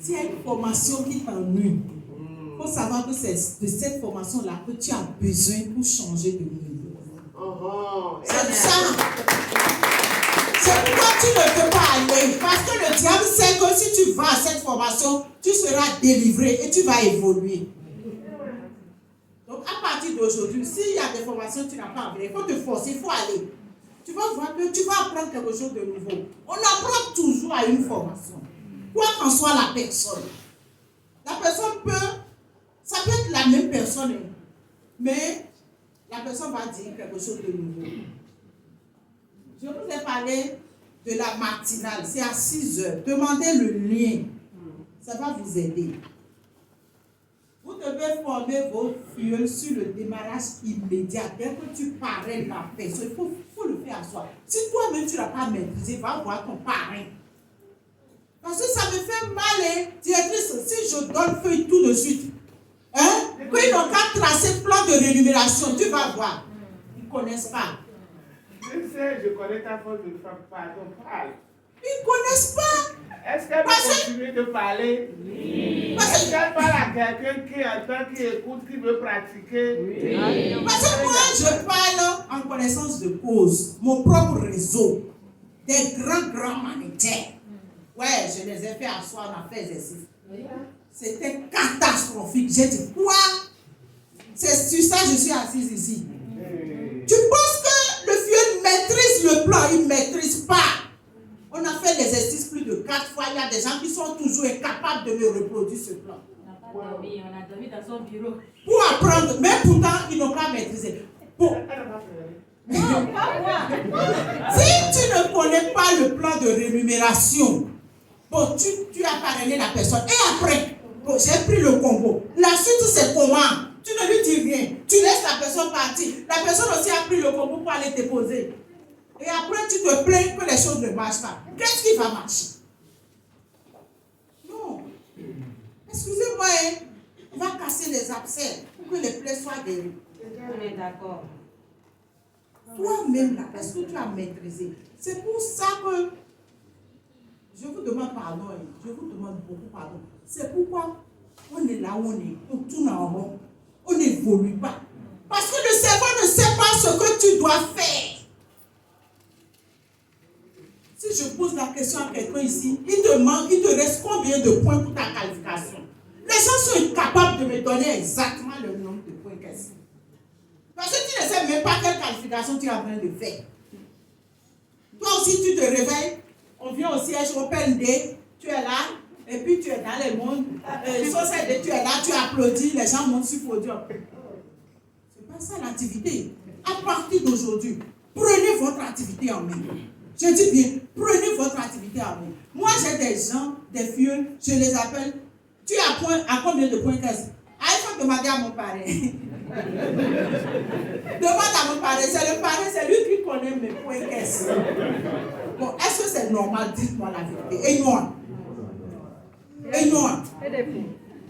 S'il y a une formation qui t'ennuie, il faut savoir que c'est de cette formation-là que tu as besoin pour changer de niveau. C'est ça. C'est pourquoi tu ne peux pas aller. Parce que le diable sait que si tu vas à cette formation, tu seras délivré et tu vas évoluer. Donc, à partir d'aujourd'hui, s'il y a des formations que tu n'as pas envie, il faut te forcer, il faut aller. Tu vas voir que tu vas apprendre quelque chose de nouveau. On apprend toujours à une formation. Quoi qu'en soit la personne. La personne ça peut être la même personne, mais la personne va dire quelque chose de nouveau. Je vous ai parlé de la matinale, c'est à 6 heures. Demandez le lien, ça va vous aider. Vous devez former vos filles sur le démarrage immédiat. Dès que tu parraines la personne, il faut le faire à soi. Si toi-même tu ne l'as pas maîtrisé, va voir ton parrain. Parce que ça me fait mal, directrice, si je donne feuille tout de suite, qu'ils n'ont qu'à tracer plan de rémunération, tu vas voir. Ils ne connaissent pas. Je sais, je connais ta force de femme, pardon, parle. Ils ne connaissent pas. Est-ce qu'elle va continuer de parler? Oui. Est-ce qu'elle parle à quelqu'un qui entend, qui écoute, qui veut pratiquer? Oui. Parce que moi, je parle en connaissance de cause. Mon propre réseau. Des grands managers. Ouais, je les ai fait asseoir, on a fait exercice. C'était catastrophique. J'ai dit, quoi? C'est sur ça que je suis assise ici. Tu penses que le vieux maîtrise le plan? Il ne maîtrise pas. On a fait l'exercice plus de 4 fois. Il y a des gens qui sont toujours incapables de me reproduire ce plan. On n'a pas dormi, on a dormi dans son bureau. Pour apprendre, mais pourtant, ils n'ont pas maîtrisé. Non, pas moi. Si tu ne connais pas le plan de rémunération, bon, tu as parrainé la personne. Et après, bon, j'ai pris le combo. La suite, c'est comment? Tu ne lui dis rien. Tu laisses la personne partir. La personne aussi a pris le combo pour aller te poser. Et après, tu te plains que les choses ne marchent pas. Qu'est-ce qui va marcher? Non. Excusez-moi, on va casser les abcès pour que les plaies soient guéries. On est d'accord. Toi-même, là, est-ce que tu as maîtrisé? C'est pour ça que je vous demande pardon. Je vous demande beaucoup pardon. C'est pourquoi on est là où on est. On tourne en rond. On n'évolue pas. Parce que le cerveau ne sait pas ce que tu dois faire. Si je pose la question à quelqu'un ici, il te reste combien de points pour ta qualification? Les gens sont incapables de me donner exactement le nombre de points qu'est-ce. Parce que tu ne sais même pas quelle qualification tu es en train de faire. Toi aussi, tu te réveilles, on vient au siège Open Day, tu es là, et puis tu es dans les mondes, tu es là, tu applaudis, les gens montent sur le podium. C'est pas ça l'activité. À partir d'aujourd'hui, prenez votre activité en main. Je dis bien, prenez votre activité en main. Moi, j'ai des gens, des vieux, je les appelle. Tu as à combien de points caisse? Ah, il faut demander à mon parrain. Demande à mon parrain. C'est le parrain, c'est lui qui connaît mes points caisse. Bon, est-ce que c'est normal? Dites-moi la vérité. Et moi?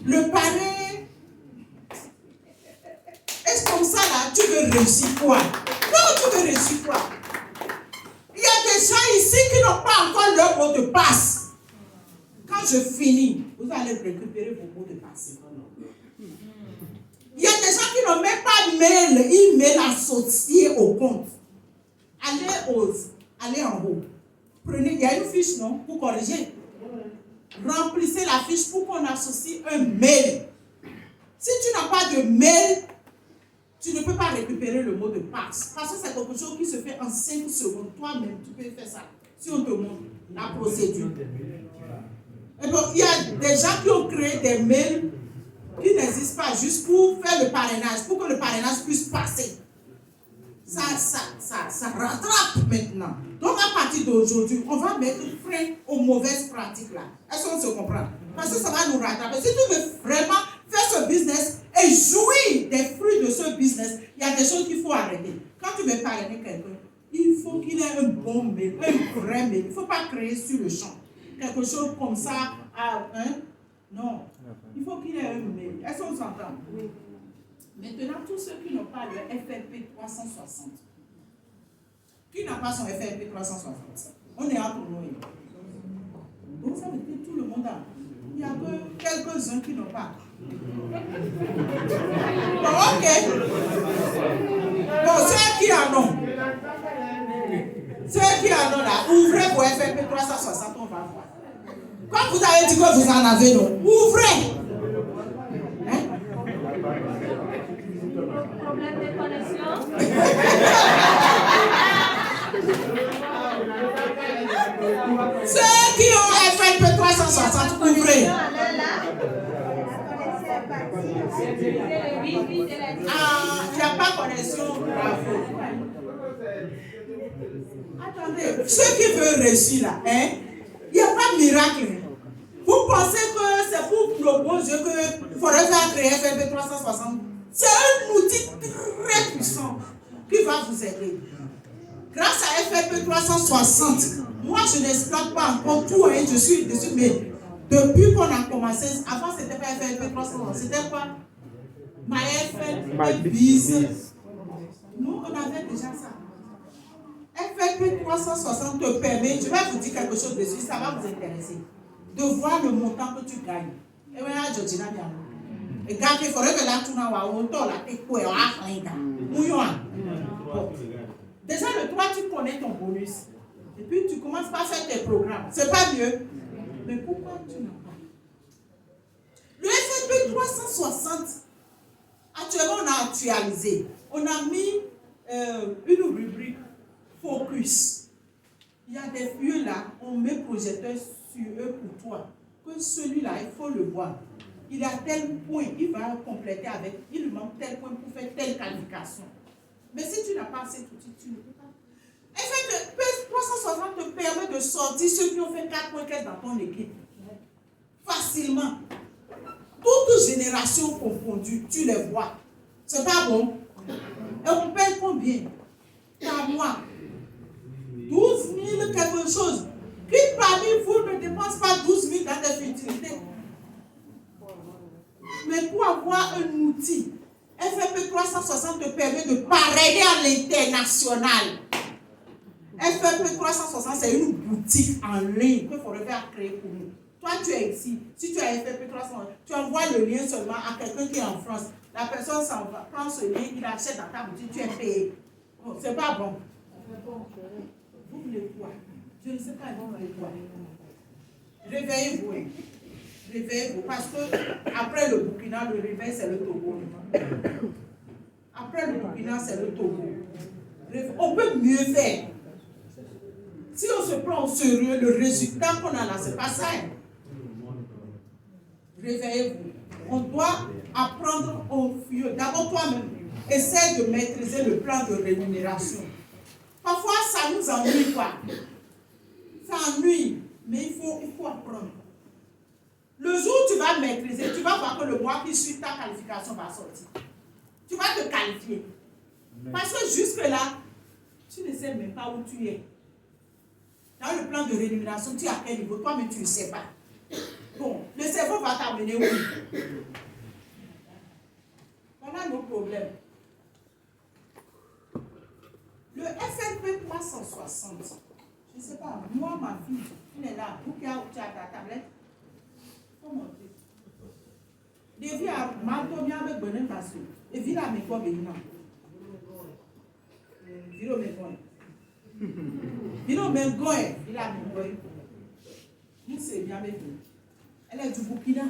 Le parrain, est-ce comme ça là, tu veux réussir quoi? Non, tu veux réussir quoi? Il y a des gens ici qui n'ont pas encore leur mot de passe. Quand je finis, vous allez récupérer vos mots de passe. Il y a des gens qui n'ont même pas mail, email associé au compte. Allez en haut. Prenez, il y a une fiche, non? Pour corriger. Remplissez la fiche pour qu'on associe un mail. Si tu n'as pas de mail, tu ne peux pas récupérer le mot de passe. Parce que c'est quelque chose qui se fait en 5 secondes. Toi-même, tu peux faire ça. Si on te montre la procédure. Et bon, il y a des gens qui ont créé des mails qui n'existent pas juste pour faire le parrainage, pour que le parrainage puisse passer. Ça rattrape maintenant. Donc à partir d'aujourd'hui, on va mettre frein aux mauvaises pratiques là. Est-ce qu'on se comprend? Parce que ça va nous rattraper. Si tu veux vraiment faire ce business et jouir des fruits de ce business, il y a des choses qu'il faut arrêter. Quand tu veux parrainer quelqu'un, il faut qu'il ait un bon mail, un vrai mail. Il ne faut pas créer sur le champ. Quelque chose comme ça, non. Il faut qu'il ait un mail. Est-ce qu'on s'entend? Oui. Maintenant, tous ceux qui n'ont pas le FLP 360, qui n'a pas son FLP 360, on est entre nous. Donc ça veut dire que tout le monde a. Il n'y a que quelques-uns qui n'ont pas. Bon, ok. Bon, ceux qui en ont. Ceux qui en ont là, ouvrez vos FLP 360, on va voir. Quand vous avez dit que vous en avez, non, ouvrez. Problème de connexion. Ceux qui ont FLP 360, ouvrez. Ah, il n'y a pas connexion. Bravo. Attendez, ceux qui veulent réussir là, il n'y a pas de miracle. Vous pensez que c'est pour le bon Dieu que Forever a créé FLP 360? C'est un outil très puissant qui va vous aider. Grâce à FLP 360, moi je n'exploite pas encore tout, je suis dessus, mais depuis qu'on a commencé, avant c'était pas FLP 360, c'était quoi? My Biz. Nous on avait déjà ça. FLP 360 te permet, je vais vous dire quelque chose dessus, ça va vous intéresser, de voir le montant que tu gagnes. Et voilà, je dis là, et quand il faudrait que là, tu n'as pas autant, là, tu peux avoir déjà, le 3, tu connais ton bonus. Et puis, tu commences par faire tes programmes. C'est pas mieux. Mais pourquoi tu n'as pas? Le FLP 360, actuellement, on a actualisé. On a mis une rubrique focus. Il y a des vieux là, on met projecteur sur eux pour toi. Que celui-là, il faut le voir. Il a tel point, il va compléter avec, il lui manque tel point pour faire telle qualification. Mais si tu n'as pas cet outil, tu ne peux pas. FLP 360 te permet de sortir ceux qui ont fait 4 points dans ton équipe. Facilement. Toutes générations confondues, tu les vois. C'est pas bon. Et on paye combien? Par mois. 12 000 quelque chose. Qui parmi vous ne dépense pas 12 000 dans des futilités? Mais pour avoir un outil, FLP 360 te permet de parrainer à l'international. FLP 360, c'est une boutique en ligne que Forever a créée pour nous. Toi, tu es ici. Si tu as FLP 360, tu envoies le lien seulement à quelqu'un qui est en France. La personne s'en va, prend ce lien, il achète dans ta boutique, tu es payé. Bon, c'est pas bon. Vous voulez quoi? Je ne sais pas, vous voulez quoi? Réveillez-vous. Réveillez-vous. Parce que après le Burkina, le réveil, c'est le Togo. Après le Burkina, c'est le Togo. On peut mieux faire. Si on se prend au sérieux, le résultat qu'on a là, c'est pas ça. Réveillez-vous. On doit apprendre au vieux. D'abord toi-même. essaie de maîtriser le plan de rémunération. Parfois, ça nous ennuie, quoi. Ça ennuie, mais il faut apprendre. Le jour où tu vas maîtriser, tu vas voir que le mois qui suit, ta qualification va sortir. Tu vas te qualifier. Parce que jusque-là, tu ne sais même pas où tu es. Dans le plan de rémunération, tu es à quel niveau? Toi, mais tu ne sais pas. Bon, le cerveau va t'amener où? Voilà nos problèmes. Le FNP 360, je ne sais pas, moi, ma fille, elle est là, vous qui avez ta tablette, il faut monter. Depuis à Mantomia avec Benin Passou, et Villa Meko Bénin. Villa Meko. Villa Meko, Villa Meko. Nous, c'est bien avec nous. Elle est du Burkina.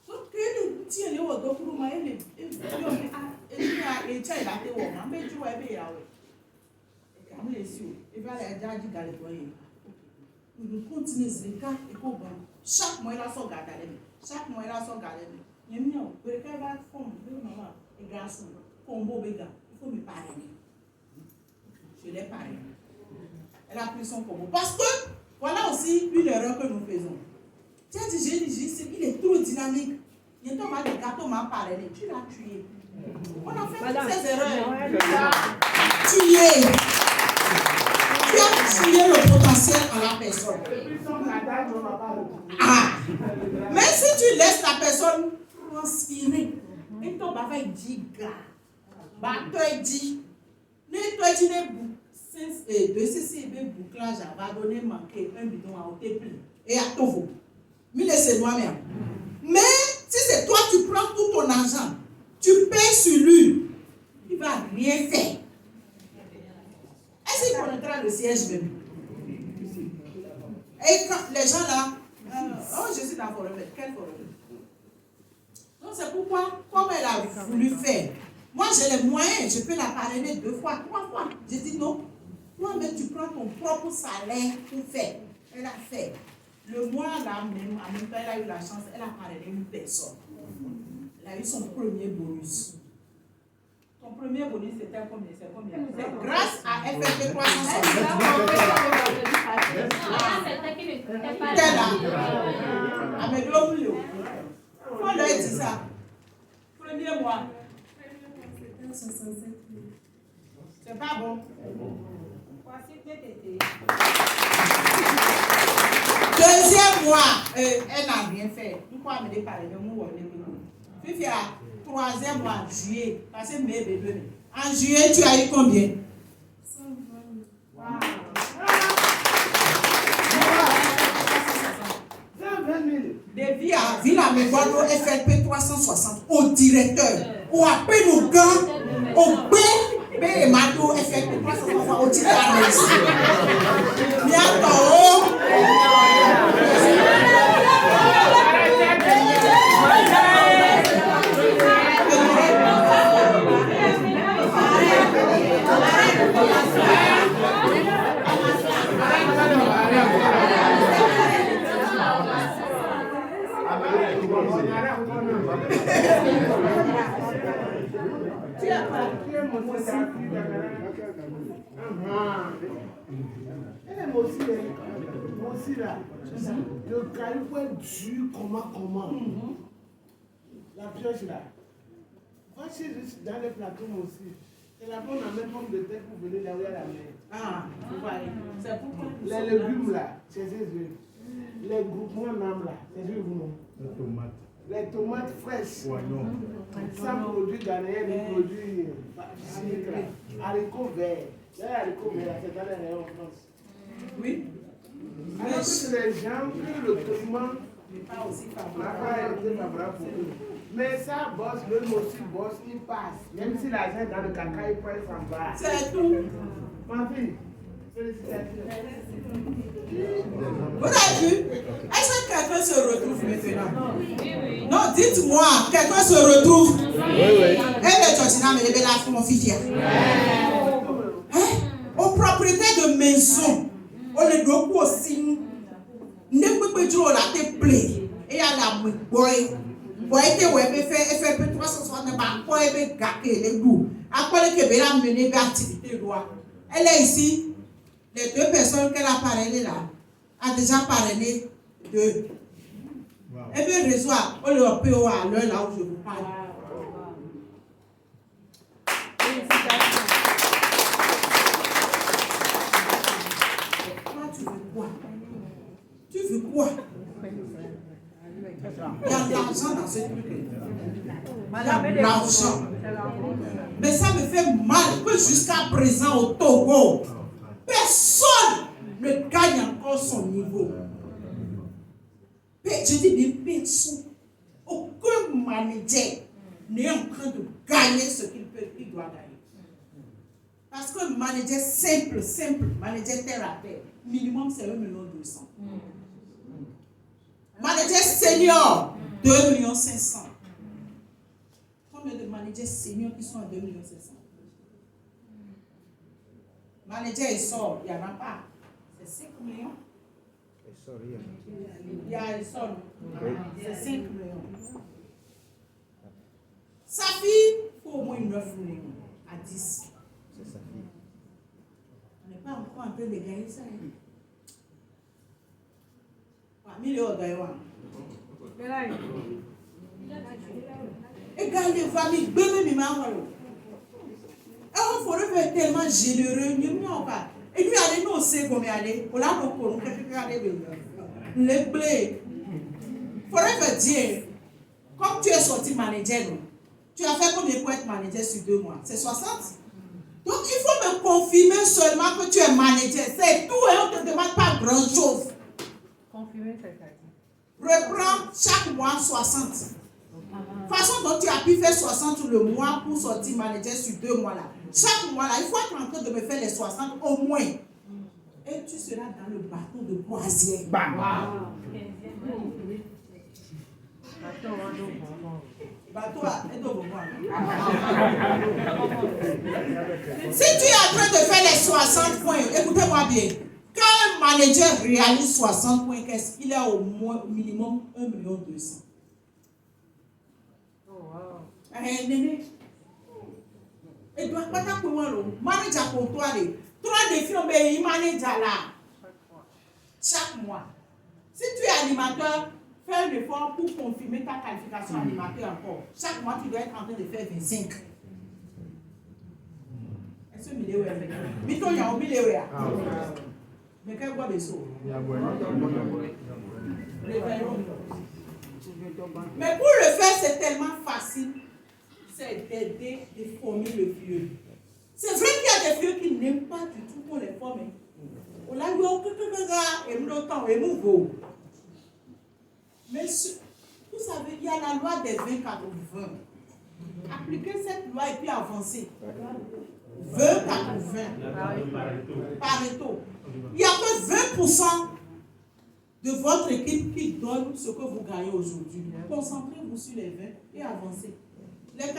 Donc, elle tient les hauts d'Okurou, elle est. Elle est là, mais tu vois, elle est là. Nous continuons les cas et pour chaque mois, il a son gardien. Chaque mois, il a son gardien. Il y a un peu de forme, et grâce combo béga, il faut me parrainer. Je l'ai parrainé. Elle a pris son combo. Parce que, voilà aussi une erreur que nous faisons. Tu as dit, il est trop dynamique. Il y a un de gâteau m'a parrainé. Tu l'as tué. On a fait toutes ces erreurs. Tué. Tu as tué le potentiel en la personne. Ah. Mais si tu laisses la personne transpirer, et ton bavard dit gars, bah toi dit, ne toi dit ne de ceci bouclage va donner manquer un bidon à Otépli et à Tovo. Mais laissez moi-même. Mais si c'est toi tu prends tout ton argent, tu payes sur lui, il va rien faire. Est-ce qu'il connaîtra le siège même? Et quand les gens là, oh je suis dans la forêt, quelle forêt? Donc c'est pourquoi, comme elle a voulu faire, moi j'ai les moyens, je peux la parrainer 2 fois, 3 fois. J'ai dit non, toi-même tu prends ton propre salaire pour faire. Elle a fait. Le mois là même, en même temps, elle a eu la chance, elle a parrainé une personne. Elle a eu son premier bonus. Ton premier bonus, c'était combien? C'est combien? C'est grâce à FFP 360. T'es là. On leur dit ça. Premier mois. C'est pas bon. Deuxième mois, elle n'a rien fait. Pourquoi me déparler de moi? Puis à 3e mois, juillet, parce que mes bébés. En juillet, tu as eu combien? 120 000. Depuis à Villa Meboano FLP 360 au directeur. Ou après nous gars, au B et Mado FLP 360 au directeur. Bientôt. Elle est aussi là. Le caillou est dur, comment. La pioche là. Va chez dans les plateaux aussi. C'est la bonne en même pomme de terre pour venir là où il y a la mer. Ah, vous voyez. C'est pourquoi. Les légumes là, c'est ses yeux. Les groupements d'âmes là, c'est yeux vous non. Les tomates fraîches. Sans produit ghanéen, des produits chimiques là. Haricots verts. Les haricots verts, c'est dans les rayons en France. Oui. Alors que c'est les gens que le traitement n'est pas aussi n'a pas été favorable pour eux. Mais ça bosse, même aussi bosse, il passe. Même si l'argent dans le caca, il prend s'en va. C'est tout. Ma fille, félicitations. Vous avez vu? Est-ce que quelqu'un se retrouve maintenant? Oui. Non, dites-moi, quelqu'un se retrouve? Oui. Et le Georgina me lève la confie. Aux propriétaires de maison, on les doit aussi. Ne peut pas dire la te plaît. Et à la boy. Bon, et fait 360 par quoi et gâter les goûts. Après que Béla mené d'activité loi. Elle est ici. Les 2 personnes qu'elle a parrainées là, a déjà parrainé 2. Et bien, réseau, on le peut à l'heure là où je vous parle. Toi, tu veux quoi? Tu veux quoi? Il y a de l'argent dans ce truc. Il y a de l'argent. Mais ça me fait mal que jusqu'à présent au Togo, personne ne gagne encore son niveau. Je dis bien personne. Aucun manager n'est en train de gagner ce qu'il doit gagner. Parce que manager simple, manager thérapeute, minimum c'est 1,2 million. Manager senior, 2,5 millions. Combien de managers seniors qui sont à 2,5 millions? Manager et sort, il n'y en a pas. C'est 5 millions. Il y a un sort. C'est 5 millions. Sa fille, il faut au moins 9 millions à 10. C'est sa fille. On n'est pas encore en train de gagner ça. Et quand les familles, bébé, on pourrait faire tellement généreux, et lui, allez, nous, on sait combien aller. On l'a beaucoup, les blés. Il faudrait me dire, comme tu es sorti manager, tu as fait combien pour être manager sur 2 mois? C'est 60. Donc, il faut me confirmer seulement que tu es manager. C'est tout et on ne te demande pas grand-chose. Confirmer, c'est ça. Reprends chaque mois 60. Façon dont tu as pu faire 60 le mois pour sortir manager sur 2 mois là. Chaque mois là, il faut être en train de me faire les 60 au moins. Et tu seras dans le bateau de croisière. Si tu es en train de faire les 60 points, écoutez-moi bien. Quand un manager réalise 60 points, qu'est-ce qu'il a au moins minimum 1,2 million. Et doit pas t'apprendre le manager pour toi. 3 défis, mais il manage là. Chaque mois. Si tu es animateur, fais un effort pour confirmer ta qualification animateur encore. Chaque mois, tu dois être en train de faire 25. Est-ce que tu es mais quel quoi des sauts? Mais pour le faire, c'est tellement facile. C'est d'aider, de former le vieux. C'est vrai qu'il y a des vieux qui n'aiment pas du tout qu'on les forme. On a eu mais vous savez, il y a la loi des 20-80. Appliquez cette loi et puis avancez. 20-80. Pareto. Il n'y a que 20% de votre équipe qui donne ce que vous gagnez aujourd'hui. Concentrez-vous sur les 20 et avancez. Les 80%,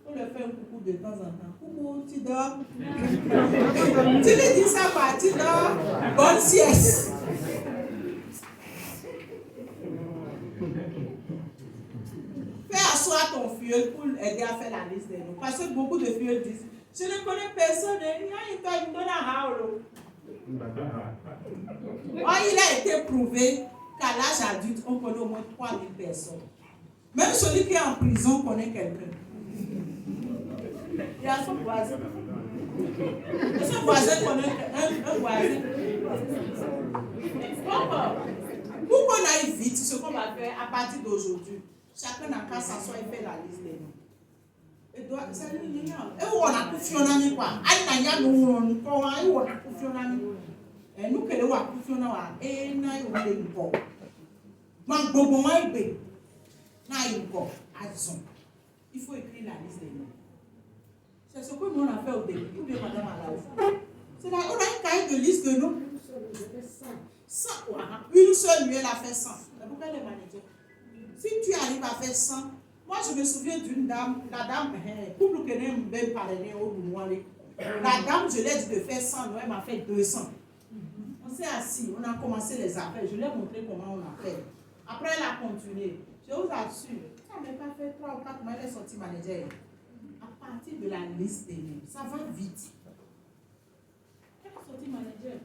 on leur fait un coucou de temps en temps. Coucou, tu dors. Tu lui dis ça, bah, tu dors. Bonne sieste. Fais asseoir ton filleul pour aider à faire la liste des noms. Parce que beaucoup de filleuls disent, je ne connais personne. Il a été prouvé qu'à l'âge adulte, on connaît au moins 3000 personnes. Même celui qui est en prison connaît quelqu'un. Il y a son voisin. Et son voisin connaît un voisin. Pour qu'on aille vite, ce qu'on va faire à partir d'aujourd'hui, chacun n'a qu'à s'asseoir et faire la liste des noms. Et on a confié en ami quoi. Et nous que nous avons confié en ami. Et nous avons il faut écrire la liste des noms. C'est ce que nous on a fait au début. Ou bien madame Alaouf. C'est là, on a un cahier de liste de noms. 100. Une seule nuit, elle a fait 100. C'est pourquoi les managers. Si tu arrives à faire 100, moi je me souviens d'une dame, la dame, pour nous connaître même parler au Boumouali. La dame, je l'ai dit de faire 100, elle m'a fait 200. On s'est assis, on a commencé les appels. Je lui ai montré comment on a fait. Après, elle a continué. Je vous assure, ça n'a pas fait 3 ou 4 mois, elle est sortie manager. À partir de la liste des noms, ça va vite. Elle est sortie manager.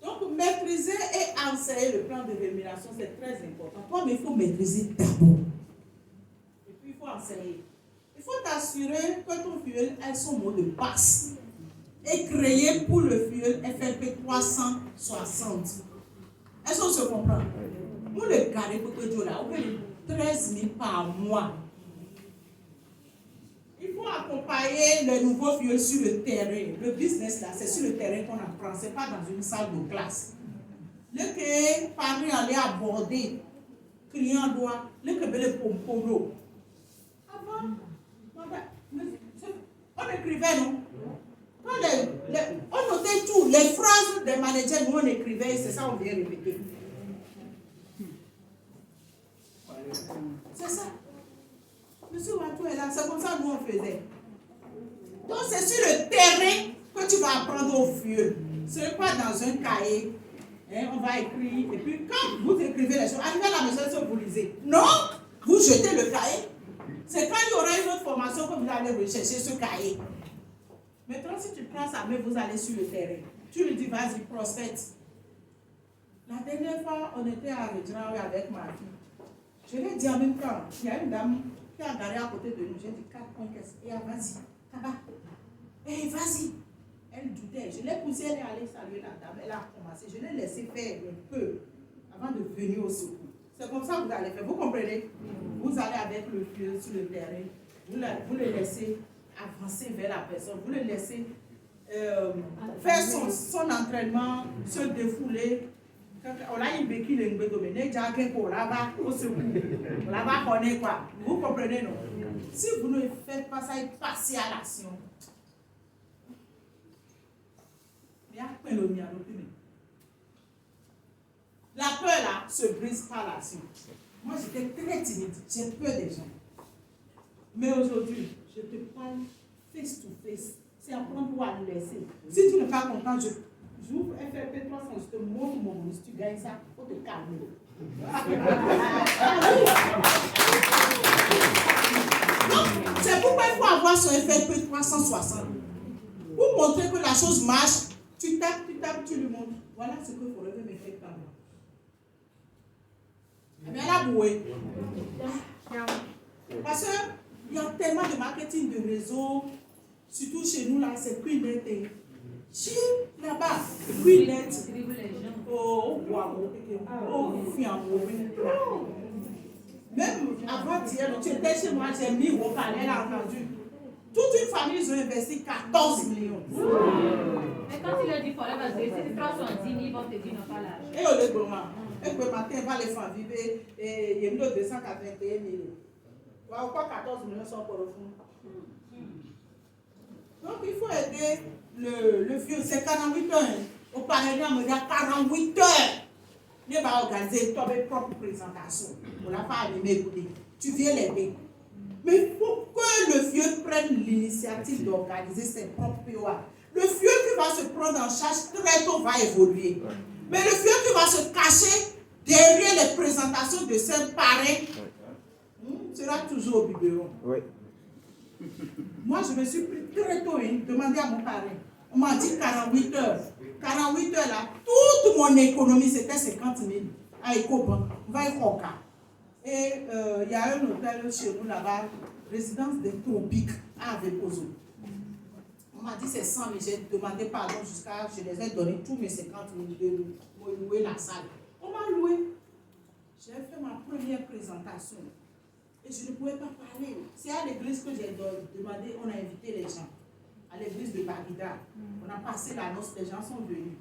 Donc, maîtriser et enseigner le plan de rémunération, c'est très important. Toi, mais il faut maîtriser d'abord. Et puis, il faut enseigner. Il faut t'assurer que ton fuel ait son mot de passe. Et créer pour le fuel FLP 360. Est-ce qu'on se comprend? Pour le carré pour que Dieu là, on paye 13 000 par mois. Il faut accompagner les nouveaux fuels sur le terrain. Le business là, c'est sur le terrain qu'on apprend, ce n'est pas dans une salle de classe. Le que Paris allait aborder, client doit, le que le pompolo. Avant, on écrivait, non? On notait tout, les phrases des managers, nous on écrivait, c'est ça on vient répéter. C'est ça. Monsieur Watou est là, c'est comme ça que nous on faisait. Donc c'est sur le terrain que tu vas apprendre au fur. Ce n'est pas dans un cahier. Hein, on va écrire, et puis quand vous écrivez les choses, arrivez à la maison, vous lisez. Non, vous jetez le cahier. C'est quand il y aura une autre formation que vous allez rechercher ce cahier. Maintenant, si tu prends sa main, vous allez sur le terrain. Tu lui dis, vas-y, prospecte. La dernière fois, on était à Redjaraoui avec ma fille. Je lui ai dit en même temps, il y a une dame qui a garé à côté de nous. J'ai dit, 4 points, qu'est-ce qu'il y a? Vas-y, tabac. Eh, vas-y. Elle doutait. Je l'ai poussée, elle est allée saluer la dame. Elle a commencé. Je l'ai laissé faire un peu avant de venir au secours. C'est comme ça que vous allez faire. Vous comprenez? Vous allez avec le feu sur le terrain. Vous le laissez avancer vers la personne. Vous le laissez faire son entraînement, se défouler. On a une béquille de vous comprenez, non? Si vous ne faites pas ça, passez à l'action. La peur là se brise par l'action. Moi j'étais très timide, j'ai peur des gens. Mais aujourd'hui, je te parle face to face. C'est apprendre pour à le laisser. Si tu n'es pas content, j'ouvre FFP 300, je te montre mon bonus, tu gagnes ça, il faut te calmer. Donc, c'est pourquoi il faut avoir son FFP 360. Pour montrer que la chose marche, tu tapes, tu lui montres. Voilà ce que Forever me fait par moi. Eh bien, là, bouée. Parce qu'il y a tellement de marketing de réseau, surtout chez nous, là, c'est Queenet. Chez là-bas, Queenet. Oh, même avant-hier, tu étais chez moi, j'ai mis au palais, elle a entendu. Toute une famille, ils ont investi 14 millions. Mais quand tu leur dis Forever, c'est 310 000, ils vont te dire non, pas l'âge. Et au lieu de moi, le matin, va les faire vivre et il y a 281 000. Pourquoi 14 millions sont pour le fond? Donc il faut aider le vieux, c'est 48 heures. Au Parlement, on me dit 48 heures. Il va organiser ton propre présentation. On n'a pas animé écouter. Tu viens l'aider. Mais il faut que le vieux prenne l'initiative d'organiser ses propres POA. Le vieux qui va se prendre en charge très tôt va évoluer. Mais le vieux qui va se cacher derrière les présentations de ses parrains sera toujours au biberon. Oui. Moi, je me suis pris très tôt demandé à mon parrain. On m'a dit 48 heures. 48 heures là, toute mon économie c'était 50 000 à Ecobank. On va y croquer. Et il y a un hôtel chez nous là-bas, résidence des tropiques à Avepozo. On m'a dit c'est 100 000. J'ai demandé pardon jusqu'à, je les ai donné tous mes 50 000 pour louer la salle. On m'a loué. J'ai fait ma première présentation. Et je ne pouvais pas parler. C'est à l'église que j'ai demandé, on a invité les gens. À l'église de Bagdad. On a passé la noce, les gens sont venus.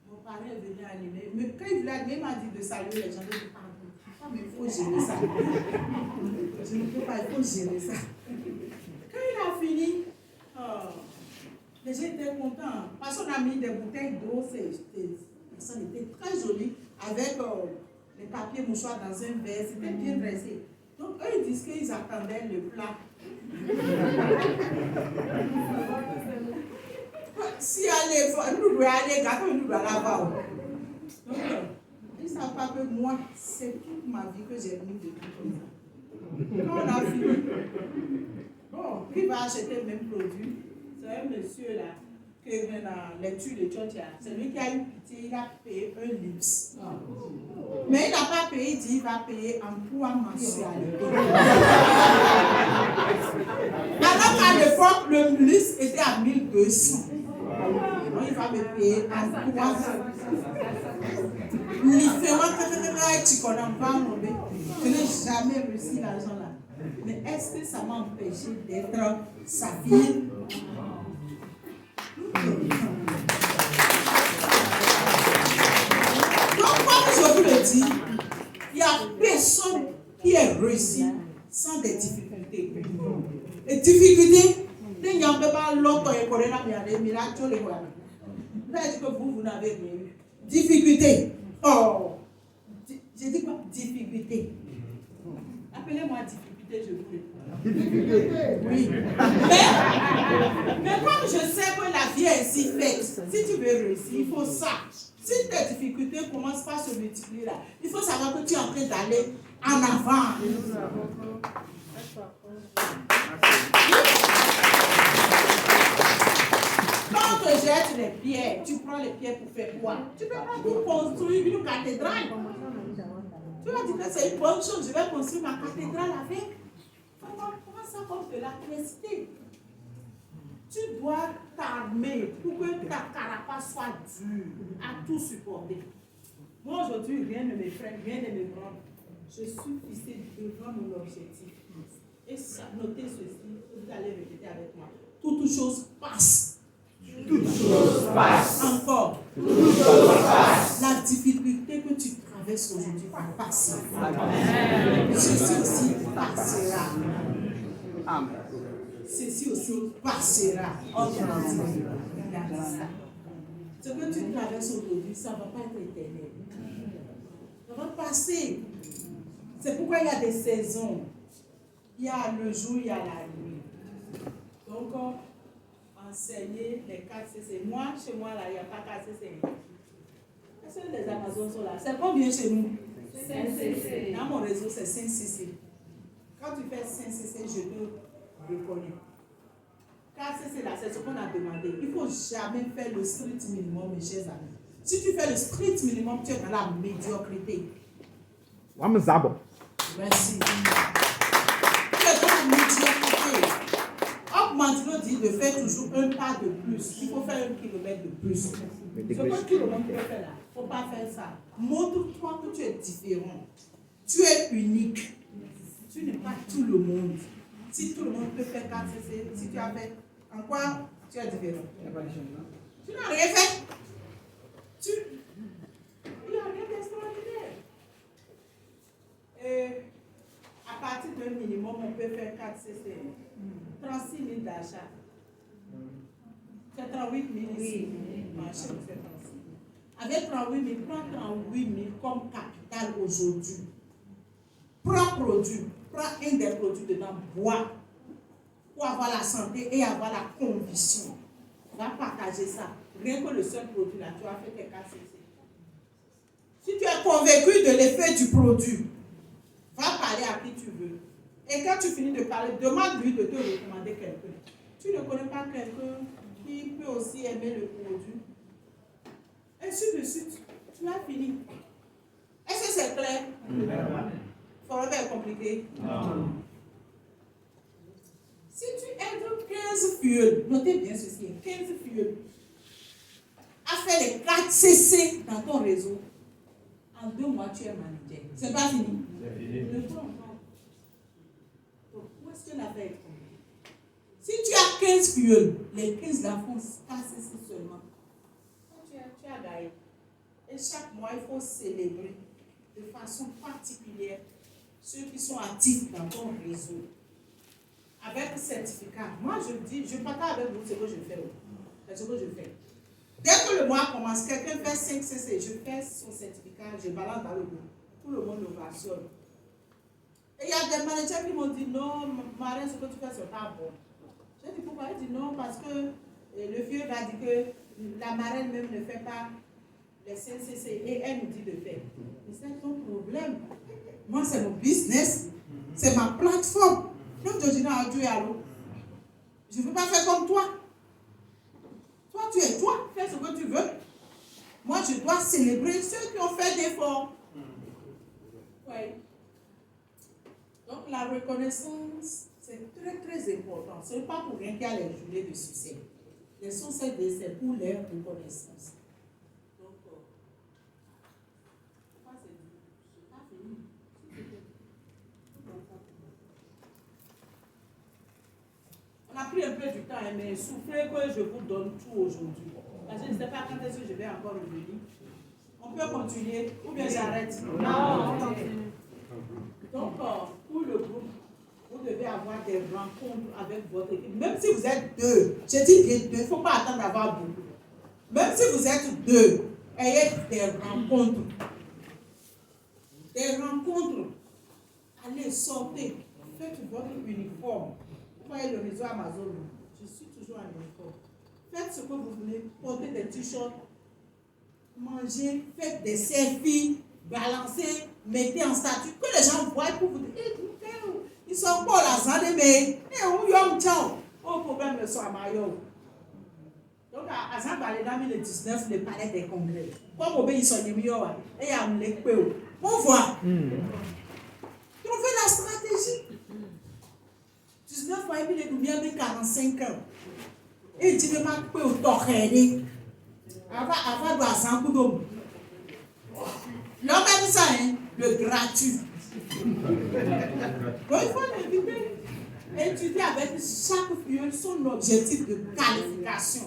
Mon parrain est venu animer. Mais quand il voulait animer, il m'a dit de saluer les gens. Je dis, pardon, mais il faut gérer ça. Je ne peux pas, il faut gérer ça. Quand il a fini, les gens étaient contents. Parce qu'on a mis des bouteilles d'eau, ça était très joli, avec les papiers mouchoirs dans un verre. C'était bien dressé. Donc, eux, ils disent qu'ils attendaient le plat. Si allez, nous devons aller, nous devons là-bas. Donc, ils ne savent pas que moi, c'est toute ma vie que j'ai mis de tout comme ça. Quand on a fini, bon, qui va acheter le même produit? C'est un monsieur là, qui est dans l'étude de Tchotcha. C'est lui qui a eu pitié, il a payé un luxe. Mais il n'a pas payé, il dit il va payer en poids mensualité. Alors qu'à l'époque, le luxe était à 1200. Donc il va me payer en poids. Je n'ai jamais reçu l'argent là. Mais est-ce que ça m'a empêché d'être sa fille? Donc, comme je vous le dis, il n'y a personne qui est réussi sans des difficultés. Les difficultés, il n'y a pas longtemps et qu'on a mis là, tu les vois. Vous avez dit que vous n'avez rien eu. Difficulté. Oh, j'ai dit quoi? Difficulté. Appelez-moi difficulté, je vous le dis. Difficulté. Oui. Mais comme je sais que la vie est ainsi faite, si tu veux réussir, il faut ça. Si tes difficultés commencent par se multiplier là, il faut savoir que tu es en train d'aller en avant. Quand tu jettes les pierres, tu prends les pierres pour faire quoi? Tu ne peux pas pour construire une cathédrale. Tu vas dire que c'est une bonne chose, je vais construire ma cathédrale avec. Prends ça comme de la crécité. Tu dois t'armer pour que ta carapace soit dure à tout supporter. Moi aujourd'hui, rien ne me freine, rien ne me prend. Je suis fixé devant mon objectif. Et ça, notez ceci, vous allez répéter avec moi. Toute chose passe. Toute chose passe. Encore. Toute chose passe. La difficulté que tu traverses aujourd'hui va passer. Amen. Ceci aussi passera. Amen. Ceci aussi passera. Ce que tu traverses aujourd'hui, ça ne va pas être éternel. Ça va passer. C'est pourquoi il y a des saisons. Il y a le jour, il y a la nuit. Donc, enseigner les 4 CC. Moi, chez moi, là, il n'y a pas 4 CC. Est-ce que les Amazones sont là? C'est combien chez nous? 5 CC. Dans mon réseau, c'est 5 CC. Quand tu fais 5 CC, je te reconnais. 4 CC, là, c'est ce qu'on a demandé. Il ne faut jamais faire le strict minimum, mes chers amis. Si tu fais le strict minimum, tu es dans la médiocrité. Merci. Tu es dans la médiocrité. Mantino dit de faire toujours un pas de plus. Il faut faire 1 kilomètre de plus. Ce que kilomètre peut faire là, il ne faut pas faire ça. Montre-toi que tu es différent. Tu es unique. Tu n'es pas tout le monde. Si tout le monde peut faire 4 CC, si tu as fait, en quoi tu es différent? Tu n'as rien fait. Il n'y a rien d'extraordinaire. Et à partir d'un minimum, on peut faire 4 CC. 36 000 d'achat. C'est 38 000 ici. Marché, c'est 36 000. Avec 38 000, prends 38 000 comme capital aujourd'hui. Prends produit. Prends un des produits dedans, bois. Pour avoir la santé et avoir la conviction. Va partager ça. Rien que le seul produit là, tu as fait tes 4 CC. Si tu es convaincu de l'effet du produit, va parler à qui tu veux. Et quand tu finis de parler, demande-lui de te recommander quelqu'un. Tu ne connais pas quelqu'un qui peut aussi aimer le produit. Ainsi de suite. Tu as fini. Est-ce que c'est clair? Forever est compliqué? Non. Si tu aides 15 filles, notez bien ceci, 15 filles, à faire les 4 CC dans ton réseau, en 2 mois, tu es manager. C'est pas fini? C'est fini. Le temps encore. Donc, où est-ce que l'affaire est tombée? Si tu as 15 filles, les 15 là font 4 CC seulement. Tu as gagné. Et chaque mois, il faut célébrer de façon particulière ceux qui sont actifs dans ton réseau. Avec certificat. Moi, je dis, je partage avec vous ce que je fais. C'est ce que je fais. Dès que le mois commence, quelqu'un fait 5 CC, je fais son certificat, je balance dans le groupe. Tout le monde le rationne. Et il y a des managers qui m'ont dit non, Marin, ce que tu fais, c'est pas bon. J'ai dit pourquoi? Il dit non, parce que le vieux va dire que la marraine même ne fait pas les CCC et elle nous dit de faire. Mais c'est ton problème. Moi, c'est mon business. C'est ma plateforme. Donc, Georgina a dit allô. Je ne veux pas faire comme toi. Toi, tu es toi. Fais ce que tu veux. Moi, je dois célébrer ceux qui ont fait d'efforts. Oui. Donc, la reconnaissance, c'est très, très important. Ce n'est pas pour rien qu'il y a les journées de succès. Les succès, c'est pour les reconnaissances. Donc, c'est pas fini. On a pris un peu du temps, mais soufflez que je vous donne tout aujourd'hui. Parce que je ne sais pas quand est-ce que je vais encore revenir. On peut continuer ou bien j'arrête? Non, on continue. Donc, pour le groupe, vous devez avoir des rencontres avec votre équipe. Même si vous êtes deux, je dis bien deux, il ne faut pas attendre d'avoir beaucoup. Même si vous êtes deux, ayez des rencontres. Des rencontres. Allez, sortez. Faites votre uniforme. Vous voyez le réseau Amazon, je suis toujours en uniforme. Faites ce que vous voulez. Portez des t-shirts. Mangez. Faites des selfies. Balancez. Mettez en statut. Que les gens voient pour vous dire, écoutez, ils sont pas là, ça mais où yom tchao. Au problème, le soir, maillot. Donc, à Zambalé, le 19, le palais des congrès. Comme au pays, ils sont mieux. Et à Mlekpeo. On voit. Trouvez la stratégie. 19 fois, il est bien de 45 ans. Et il dit, mais je peux t'offrir. Avant de faire un coup d'homme. L'homme aime ça, hein, le gratuit. Donc, il faut l'éviter. Étudier avec chaque filleul son objectif de qualification.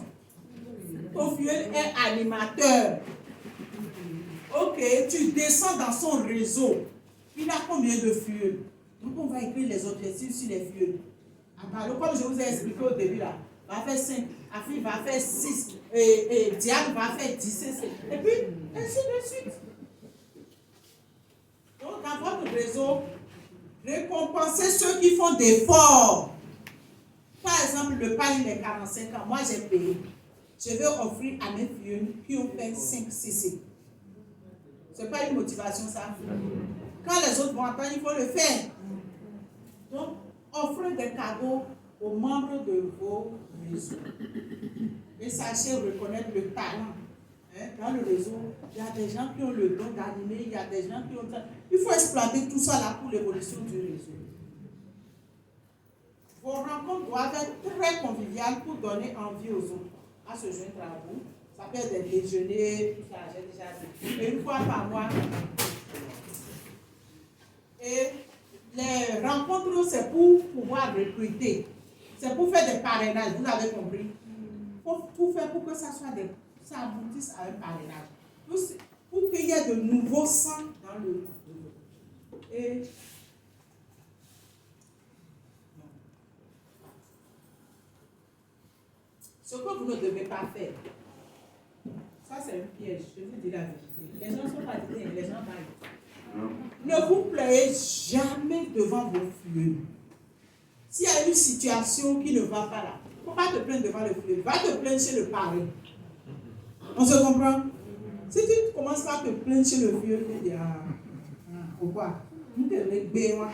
Ton filleul est animateur. Ok, tu descends dans son réseau. Il a combien de filleuls? Donc, on va écrire les objectifs sur les filleuls. Alors, comme je vous ai expliqué au début, là, va faire 5, Afi va faire 6, et Diane va faire 10, et puis, ainsi de suite. Donc, dans votre réseau, récompensez ceux qui font d'efforts. Par exemple, le panier des 45 ans, moi j'ai payé. Je vais offrir à mes filles qui ont fait 5 CC. Ce n'est pas une motivation, ça. Quand les autres vont attendre, il faut le faire. Donc, offrez des cadeaux aux membres de vos réseaux. Et sachez reconnaître le talent. Dans le réseau, il y a des gens qui ont le don d'animer, il y a des gens qui ont... Il faut exploiter tout ça là pour l'évolution du réseau. Vos rencontres doivent être très conviviales pour donner envie aux autres à se joindre à vous. Ça peut être des déjeuners, tout ça, j'ai déjà dit. Et une fois par mois. Et les rencontres, c'est pour pouvoir recruter. C'est pour faire des parrainages, vous avez compris. Il faut tout faire pour que ça aboutisse à un parrainage. Pour qu'il y ait de nouveaux sangs dans le réseau. Et ce que vous ne devez pas faire, ça c'est un piège, je vous dis la vérité. Les gens sont pas dignes, les gens maillent. Ne vous plaignez jamais devant vos filles. S'il y a une situation qui ne va pas là, il ne faut pas te plaindre devant le filleul. Va te plaindre chez le parrain. On se comprend? Si tu commences pas à te plaindre chez le filleul, tu dis pourquoi? Nous te réglons, moi.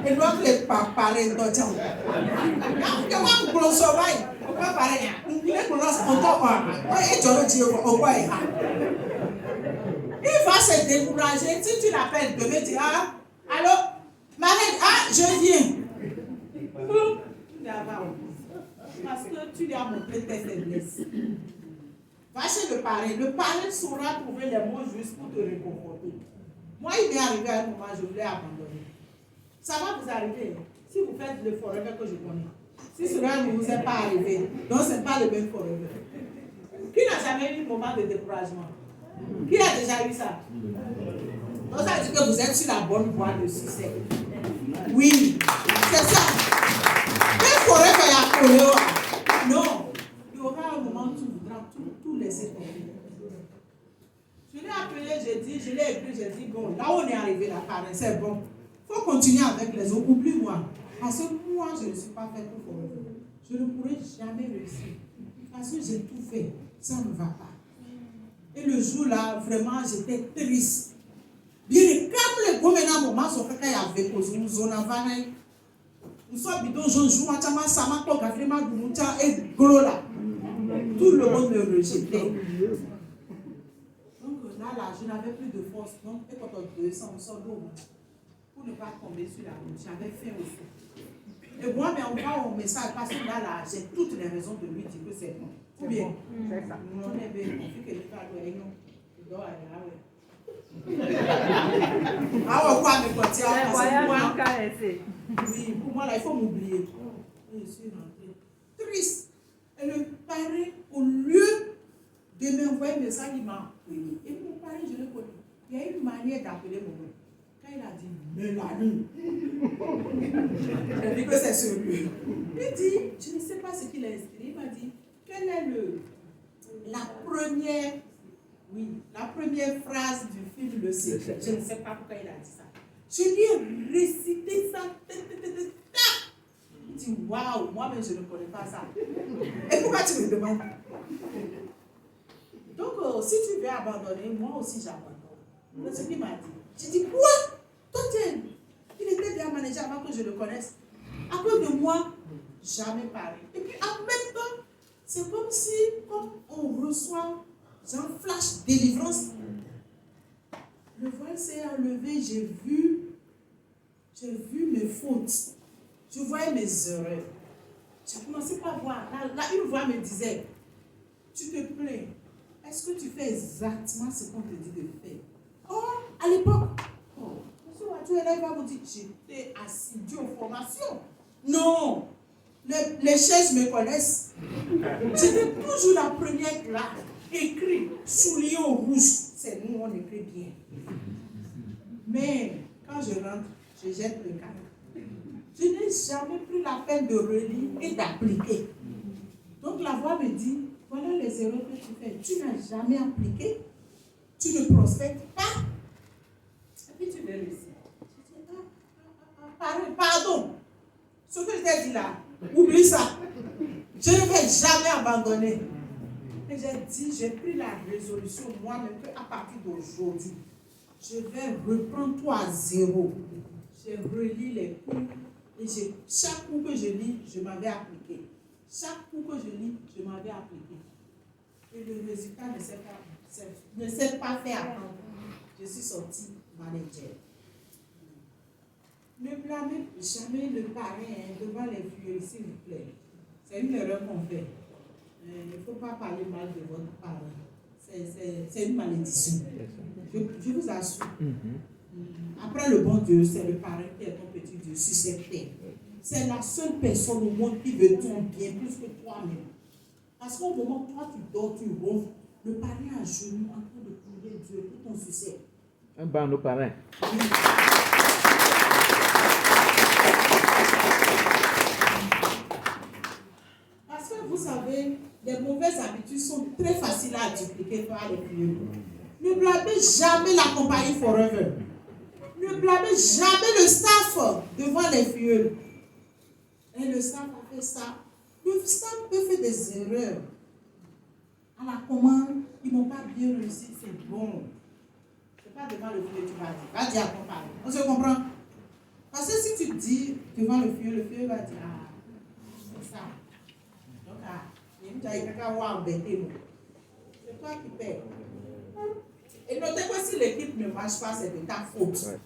Et doivent les parler dans le temps. Que moi, je ne sais pas. Pourquoi parler? Il est pour nous, on t'en et tu le dis au quoi? Il va se décourager. Si tu l'appelles demain, tu dis allô, Marraine, je viens. Parce que tu lui as montré tes faiblesses. Va chez le parrain. Le parrain saura trouver les mots justes pour te réconforter. Moi, il m'est arrivé à un moment, je voulais abandonner. Ça va vous arriver. Si vous faites le forever que je connais. Si cela ne vous est pas arrivé, donc ce n'est pas le même forever. Qui n'a jamais eu un moment de découragement? Qui a déjà eu ça? Donc ça veut dire que vous êtes sur la bonne voie de succès. Oui, c'est ça. Quel forever y a collé? Non. Il y aura un moment où tu voudras tout laisser tomber. Je l'ai appelé, j'ai dit, je l'ai écrit, j'ai dit, bon, là où on est arrivé, la parrain, c'est bon. Il faut continuer avec les autres. Oublie-moi. Parce que moi, je ne suis pas fait pour forever. Je ne pourrai jamais réussir. Parce que j'ai tout fait. Ça ne va pas. Et le jour-là, vraiment, j'étais triste. Bien, comme le gouverneur, moment, son caca y avait posé une zone en vanne. Nous sommes bidons, je joue, à Tchama, Sama, Toga, vraiment, Goumoucha et Golo là. Tout le monde me rejetait. Donc là, je n'avais plus de force. Donc, et quand on descend, on sort d'eau. Pour ne pas tomber sur la route, j'avais faim aussi. Et moi, mais on voit un message, parce que là, j'ai toutes les raisons de lui dire que c'est bon. Ou bien, C'est ça. on est bien, on fait que les gens doivent non. Il doit aller là, ouais. Ah ouais, quoi, mais quand tu C'est as voyage moi, en KSC. oui, pour moi, là, il faut m'oublier. Et je suis rentrée. Triste. Et le parrain, au lieu de m'envoyer un message, il m'a appelé. Et mon parrain, je le connais. Il y a une manière d'appeler mon nom. Quand il a dit Mélanie, j'ai dit que c'est celui. Il dit, je ne sais pas ce qu'il a inscrit. Il m'a dit, quelle est la première phrase du film Le Secret. Je ne sais pas pourquoi il a dit ça. Je lui ai récité ça. Il dit, waouh, moi-même je ne connais pas ça. Et pourquoi tu me demandes? Donc, si tu veux abandonner, moi aussi j'abandonne. C'est ce qu'il m'a dit. J'ai dit, quoi? Toi, il était bien managé avant que je le connaisse. À cause de moi, jamais parlé. Et puis en même temps, c'est comme si, comme on reçoit un flash délivrance. Le voile s'est enlevé, j'ai vu mes fautes. Je voyais mes erreurs. J'ai commencé par voir. Là, une voix me disait, tu te plains. Est-ce que tu fais exactement ce qu'on te dit de faire? Oh, à l'époque, monsieur Ouadou, elle va vous dire, j'étais assidu aux formations. Non, les chefs me connaissent. J'étais toujours la première classe. Écrit, souliers au rouge. C'est nous, on écrit bien. Mais quand je rentre, je jette le cadre. Je n'ai jamais pris la peine de relire et d'appliquer. Donc la voix me dit, voilà les erreurs que tu fais. Tu n'as jamais appliqué. Tu ne prospectes pas. Et puis tu vérifies. Je dis, pardon. Ce que je t'ai dit là, oublie ça. Je ne vais jamais abandonner. Et j'ai pris la résolution moi-même qu'à partir d'aujourd'hui, je vais reprendre tout à zéro. Je relis les cours et chaque cours que je lis, je m'avais appliqué. Chaque cours que je lis, je m'avais appliqué. Et le résultat ne s'est pas fait attendre. Je suis sortie manager. Ne blâmez jamais le parrain devant les vieux, s'il vous plaît. C'est une erreur qu'on fait. Il ne faut pas parler mal de votre parent. C'est une malédiction. Je vous assure. Après le bon Dieu, c'est le parrain qui est ton petit Dieu sur cette terre. C'est la seule personne au monde qui veut ton bien plus que toi-même. Parce qu'au moment où toi tu dors, tu ronfles, le parrain à genoux en train de prier Dieu pour ton succès. Un ban nos parrains. Parce que vous savez, les mauvaises habitudes sont très faciles à dupliquer par les vieux. Ne blâmez jamais la compagnie Forever. Ne blâmez jamais le staff devant les vieux. Et le staff a fait ça. Le staff peut faire des erreurs. À la commande, ils n'ont pas bien réussi, c'est bon. C'est pas devant le vieux, tu vas dire. Va dire à ton parent. On se comprend? Parce que si tu dis devant le vieux va dire, ah, c'est ça. Donc, c'est toi qui paies. Et notez que si l'équipe ne marche pas, c'est de ta faute. Ouais.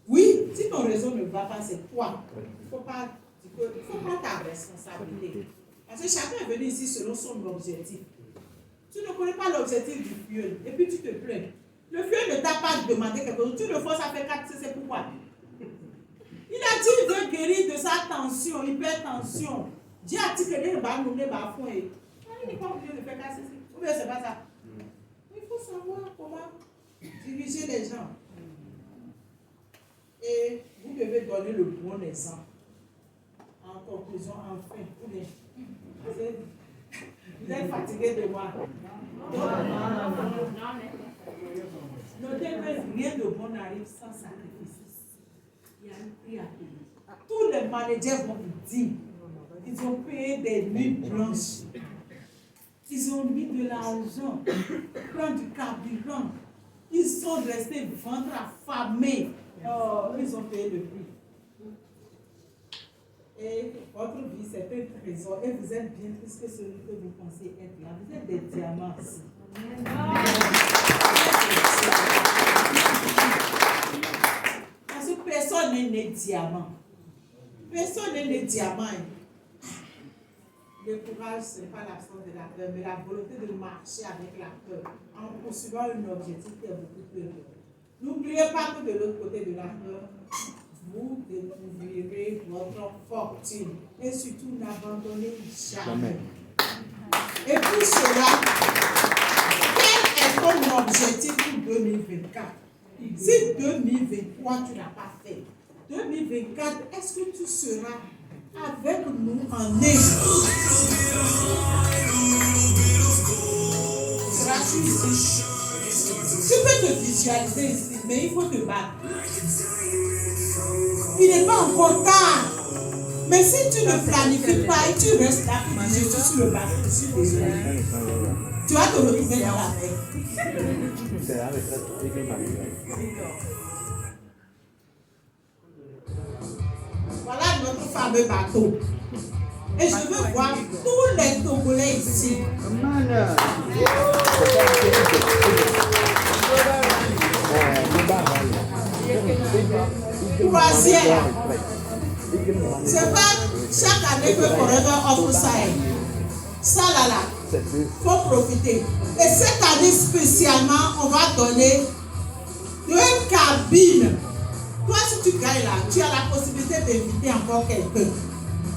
Oui, si ton réseau ne va pas, c'est toi. Il ne faut pas ta responsabilité. Parce que chacun est venu ici selon son objectif. Tu ne connais pas l'objectif du fiel et puis tu te plains. Le fiel ne t'a pas demandé quelque chose. Tu le forces à faire 4, c'est pourquoi. Il a dit qu'il veut guérir de sa tension, hypertension. Dieu a dit que les va nous les va fond. Il n'est pas obligé de faire 4, ou bien c'est pas ça. Il faut savoir comment diriger les gens. Et vous devez donner le bon exemple. En conclusion, enfin, ou bien, vous êtes fatigué de moi. Notez que rien de bon n'arrive sans sacrifice. Il y a un prix à payer. Tous les managers vont vous dire, ils ont payé des nuits blanches. Ils ont mis de l'argent, plein du carburant. Ils sont restés ventre affamés. Oh, ils ont payé le prix. Et votre vie, c'est un trésor. Et vous êtes bien plus que celui que vous pensez être là. Vous êtes des diamants aussi. Parce que personne n'est né diamant. Personne n'est né diamant. Le courage, ce n'est pas l'absence de la peur, mais la volonté de marcher avec la peur en poursuivant un objectif qui est beaucoup plus heureux. N'oubliez pas que de l'autre côté de la peur, vous découvrirez votre fortune. Et surtout, n'abandonnez jamais. Et pour cela, quel est ton objectif pour 2024? Si 2023, tu n'as pas fait, 2024, est-ce que tu seras avec nous en Égypte? Seras-tu ici? Tu peux te visualiser ici, mais il faut te battre. Il n'est pas encore tard. Mais si tu ne planifies pas et tu restes là, je suis sur le bateau, je suis désolé. Tu vas te retrouver dans la mer. Voilà notre fameux bateau. Et je veux voir tous les Togolais ici. Croisière. C'est pas chaque année que Forever offre ça. Ça là, faut profiter. Et cette année spécialement, on va donner 2 cabines. Toi, si tu gagnes là, tu as la possibilité d'inviter encore quelqu'un.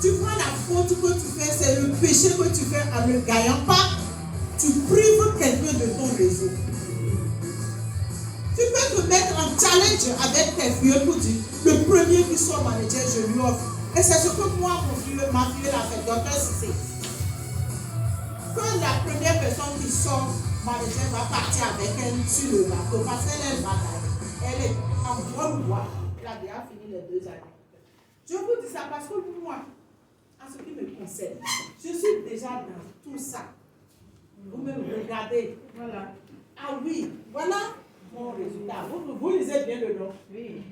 Tu prends la faute que tu fais, c'est le péché que tu fais en ne gagnant pas. Tu prives quelqu'un de ton réseau. Tu peux te mettre en challenge avec tes filles pour dire le premier qui sort manager, je lui offre. Et c'est ce que moi, ma fille l'a fait, docteur Cissé. Quand la première personne qui sort manager va partir avec elle sur le bateau, parce qu'elle est bataille. Elle est en bonne voie. Elle a déjà fini les 2 années. Je vous dis ça parce que moi, en ce qui me concerne, je suis déjà dans tout ça. Vous me regardez. Voilà. Ah oui, voilà mon résultat. Vous lisez bien le nom. Oui.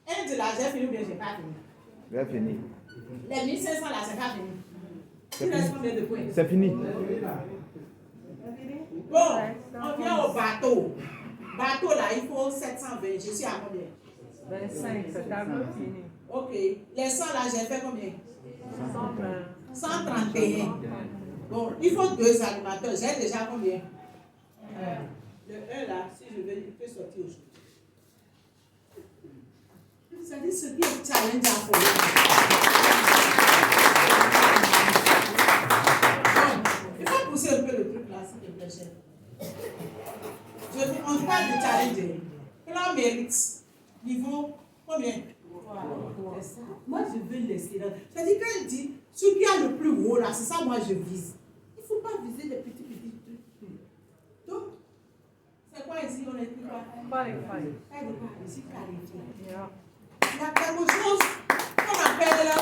Un de là, j'ai fini ou bien j'ai pas fini? J'ai fini. Les 1500 là, c'est pas fini. Tu restes combien de points? C'est fini. Bon, on vient au bateau. Bateau là, il faut 720. Je suis à combien? 25, c'est tableau fini. Ok. Les 100 là, j'ai fait combien? 131. Bon, il faut 2 animateurs. J'ai déjà combien? Le 1 là, si je veux, il peut sortir aujourd'hui. C'est-à-dire ce qui est challenge à il faut pousser un peu le truc là, s'il te plaît, chef. On parle de challenge. Plan mérite. Niveau combien? C'est ça. Moi, je veux laisser là. C'est-à-dire quand il dit, celui qui a le plus haut là, c'est ça, moi, je vise. Il ne faut pas viser les petits trucs. Donc, c'est quoi ici? On écrit quoi? Qualified. Ici, qualifié. Yeah. Il y a quelque chose qu'on appelle là,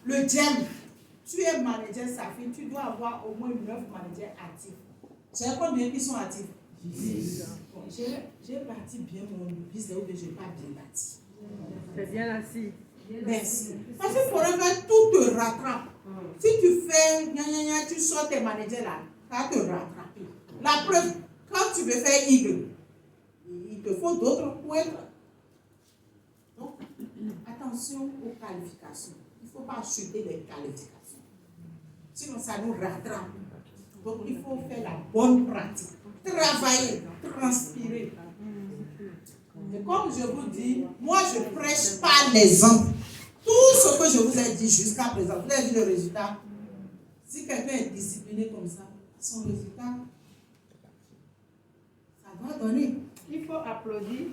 le gem. Tu es manager Safi, tu dois avoir au moins 9 managers actifs. J'ai combien qui sont actifs? 10. Bon, j'ai bâti bien mon business ou bien je n'ai pas bien bâti. C'est bien assis. Merci. Parce que Forever, tout te rattrape. Si tu fais tu sors tes managers là, ça va te rattraper. La preuve, quand tu veux faire Eagle, il te faut d'autres points. Donc, attention aux qualifications. Il ne faut pas chuter les qualifications. Sinon, ça nous rattrape. Donc, il faut faire la bonne pratique. Travailler, transpirer. Et comme je vous dis, moi, je ne prêche pas l'exemple. Tout ce que je vous ai dit jusqu'à présent, vous avez vu le résultat. Si quelqu'un est discipliné comme ça, son résultat, ça doit donner. Il faut applaudir.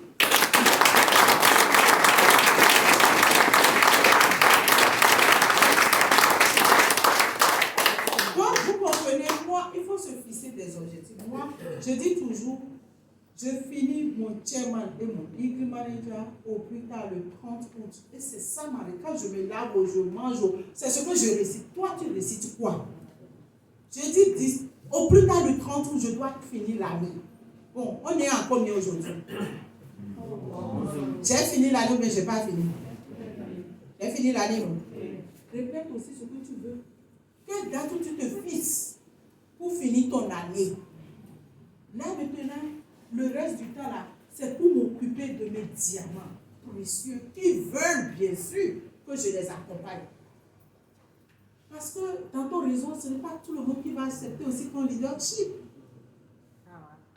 Donc, vous comprenez, moi, il faut se fixer des objectifs. Moi, je dis toujours, je finis mon chairman et mon Eagle Manager au plus tard le 30 août. Et c'est ça, Marie. Quand je me lave, je mange, c'est ce que je récite. Toi, tu récites quoi? Je dis 10. Au plus tard le 30 août, je dois finir l'année. Bon, on est en combien aujourd'hui? J'ai fini l'année ou bien je n'ai pas fini? J'ai fini l'année. Répète aussi ce que tu veux. Quelle date où tu te fixes pour finir ton année? Là maintenant, le reste du temps là, c'est pour m'occuper de mes diamants précieux qui veulent bien sûr que je les accompagne. Parce que dans ton réseau, ce n'est pas tout le monde qui va accepter aussi ton leadership.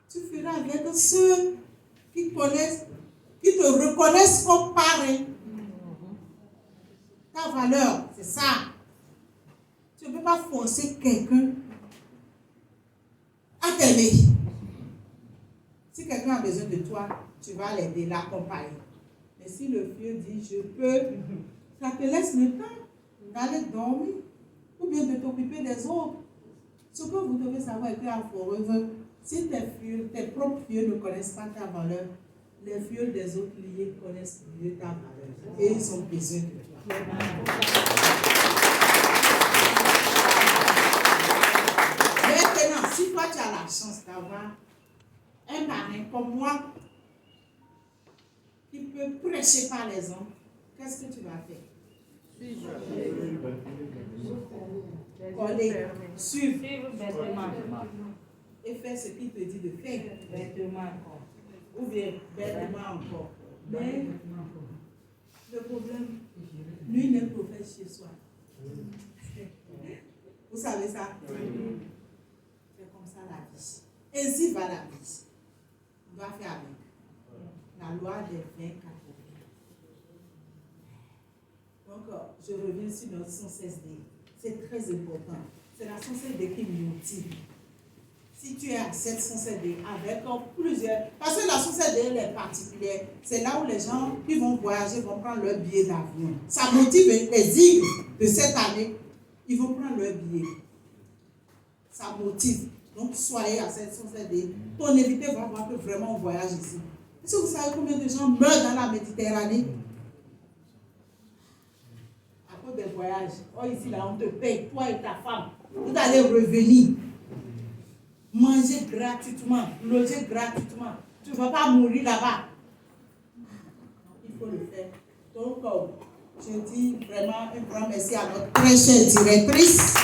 Tu feras avec ceux qui connaissent, qui te reconnaissent comme parrain. Ta valeur, c'est ça. Tu ne peux pas forcer quelqu'un à t'aimer. Si quelqu'un a besoin de toi, tu vas l'aider, l'accompagner. Mais si le vieux dit je peux, ça te laisse le temps d'aller dormir ou bien de t'occuper des autres. Ce que vous devez savoir est qu'à Forever, si tes propres vieux ne connaissent pas ta valeur, les vieux des autres liés connaissent mieux ta valeur. Et ils ont besoin de toi. Maintenant, si toi tu as la chance d'avoir un parrain comme moi qui peut prêcher par les hommes, qu'est-ce que tu vas faire? Coller, suivre et faire ce qu'il te dit de faire. Ou bien bêtement encore. Mais le problème, lui n'est prophète chez soi. Vous savez ça? C'est comme ça la vie. Ainsi va la vie. On doit faire avec la loi des 24. Donc, je reviens sur notre 116D. C'est très important. C'est la 116D qui me motive. Si tu es à cette 116D avec plusieurs... Parce que la 116D, elle est particulière. C'est là où les gens qui vont voyager vont prendre leur billet d'avion. Ça motive les îles de cette année. Ils vont prendre leur billet. Ça motive. Donc, soyez à cette 116D. Ton invité va voir que vraiment on voyage ici. Est-ce que vous savez combien de gens meurent dans la Méditerranée? À cause des voyages. Oh, ici, là, on te paye, toi et ta femme. Vous allez revenir. Manger gratuitement, loger gratuitement. Tu ne vas pas mourir là-bas. Il faut le faire. Donc, je dis vraiment un grand merci à notre très chère directrice,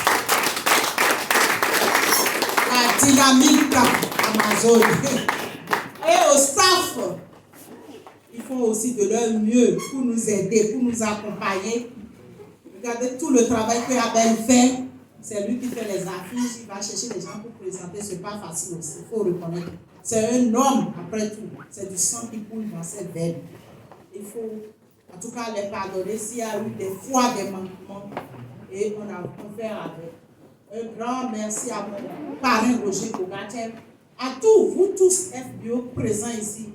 la dynamique Amazon, et au staff. Ils font aussi de leur mieux pour nous aider, pour nous accompagner. Regardez tout le travail que Abel fait. C'est lui qui fait les affiches, il va chercher les gens pour présenter, ce n'est pas facile aussi, il faut reconnaître. C'est un homme, après tout, c'est du sang qui coule dans ses veines. Il faut, en tout cas, les pardonner s'il y a eu des fois des manquements, et on a fait avec. Un grand merci à mon parrain Roger Bogachev, à tous, vous tous FBO présents ici,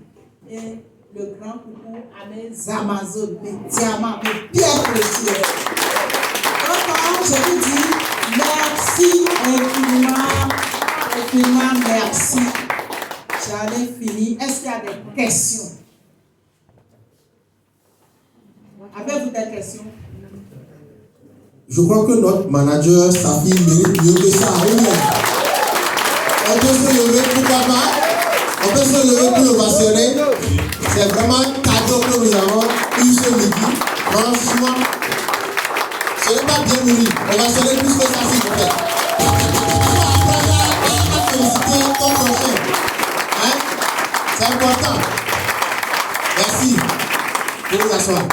et le grand coucou à mes Amazones, mes diamants, mes pierres précieuses. Donc, je vous dis, merci infiniment, merci. J'en ai fini. Est-ce qu'il y a des questions? Avez-vous des questions? Je crois que notre manager, sa fille, mérite mieux que ça. On peut se lever, pourquoi pas? On peut se lever pour le vassonner. C'est vraiment un cadeau que nous avons eu ce midi. Franchement, ce n'est pas bien nourri. On va sonner plus que ça, s'il vous plaît. On va féliciter ton prochain. Hein? C'est important. Merci. Pour vous asseoir.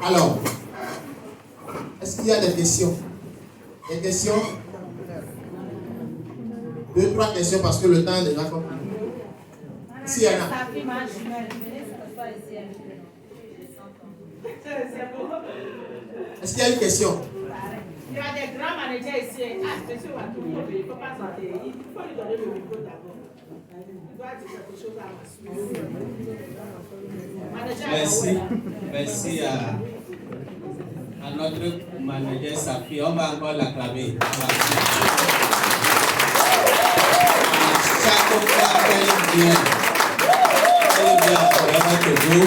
Alors, est-ce qu'il y a des questions? Des questions? 2, 3 questions parce que le temps est déjà compris. S'il y en a. Est-ce qu'il y a une question? Il y a des grands managers ici. Monsieur Watou, il ne faut pas sortir. Il faut lui donner le micro d'abord. Il doit dire quelque chose à Merci à notre manager Safi. On va encore l'acclamer. Chaque fois qu'elle vient pour Forever Togo,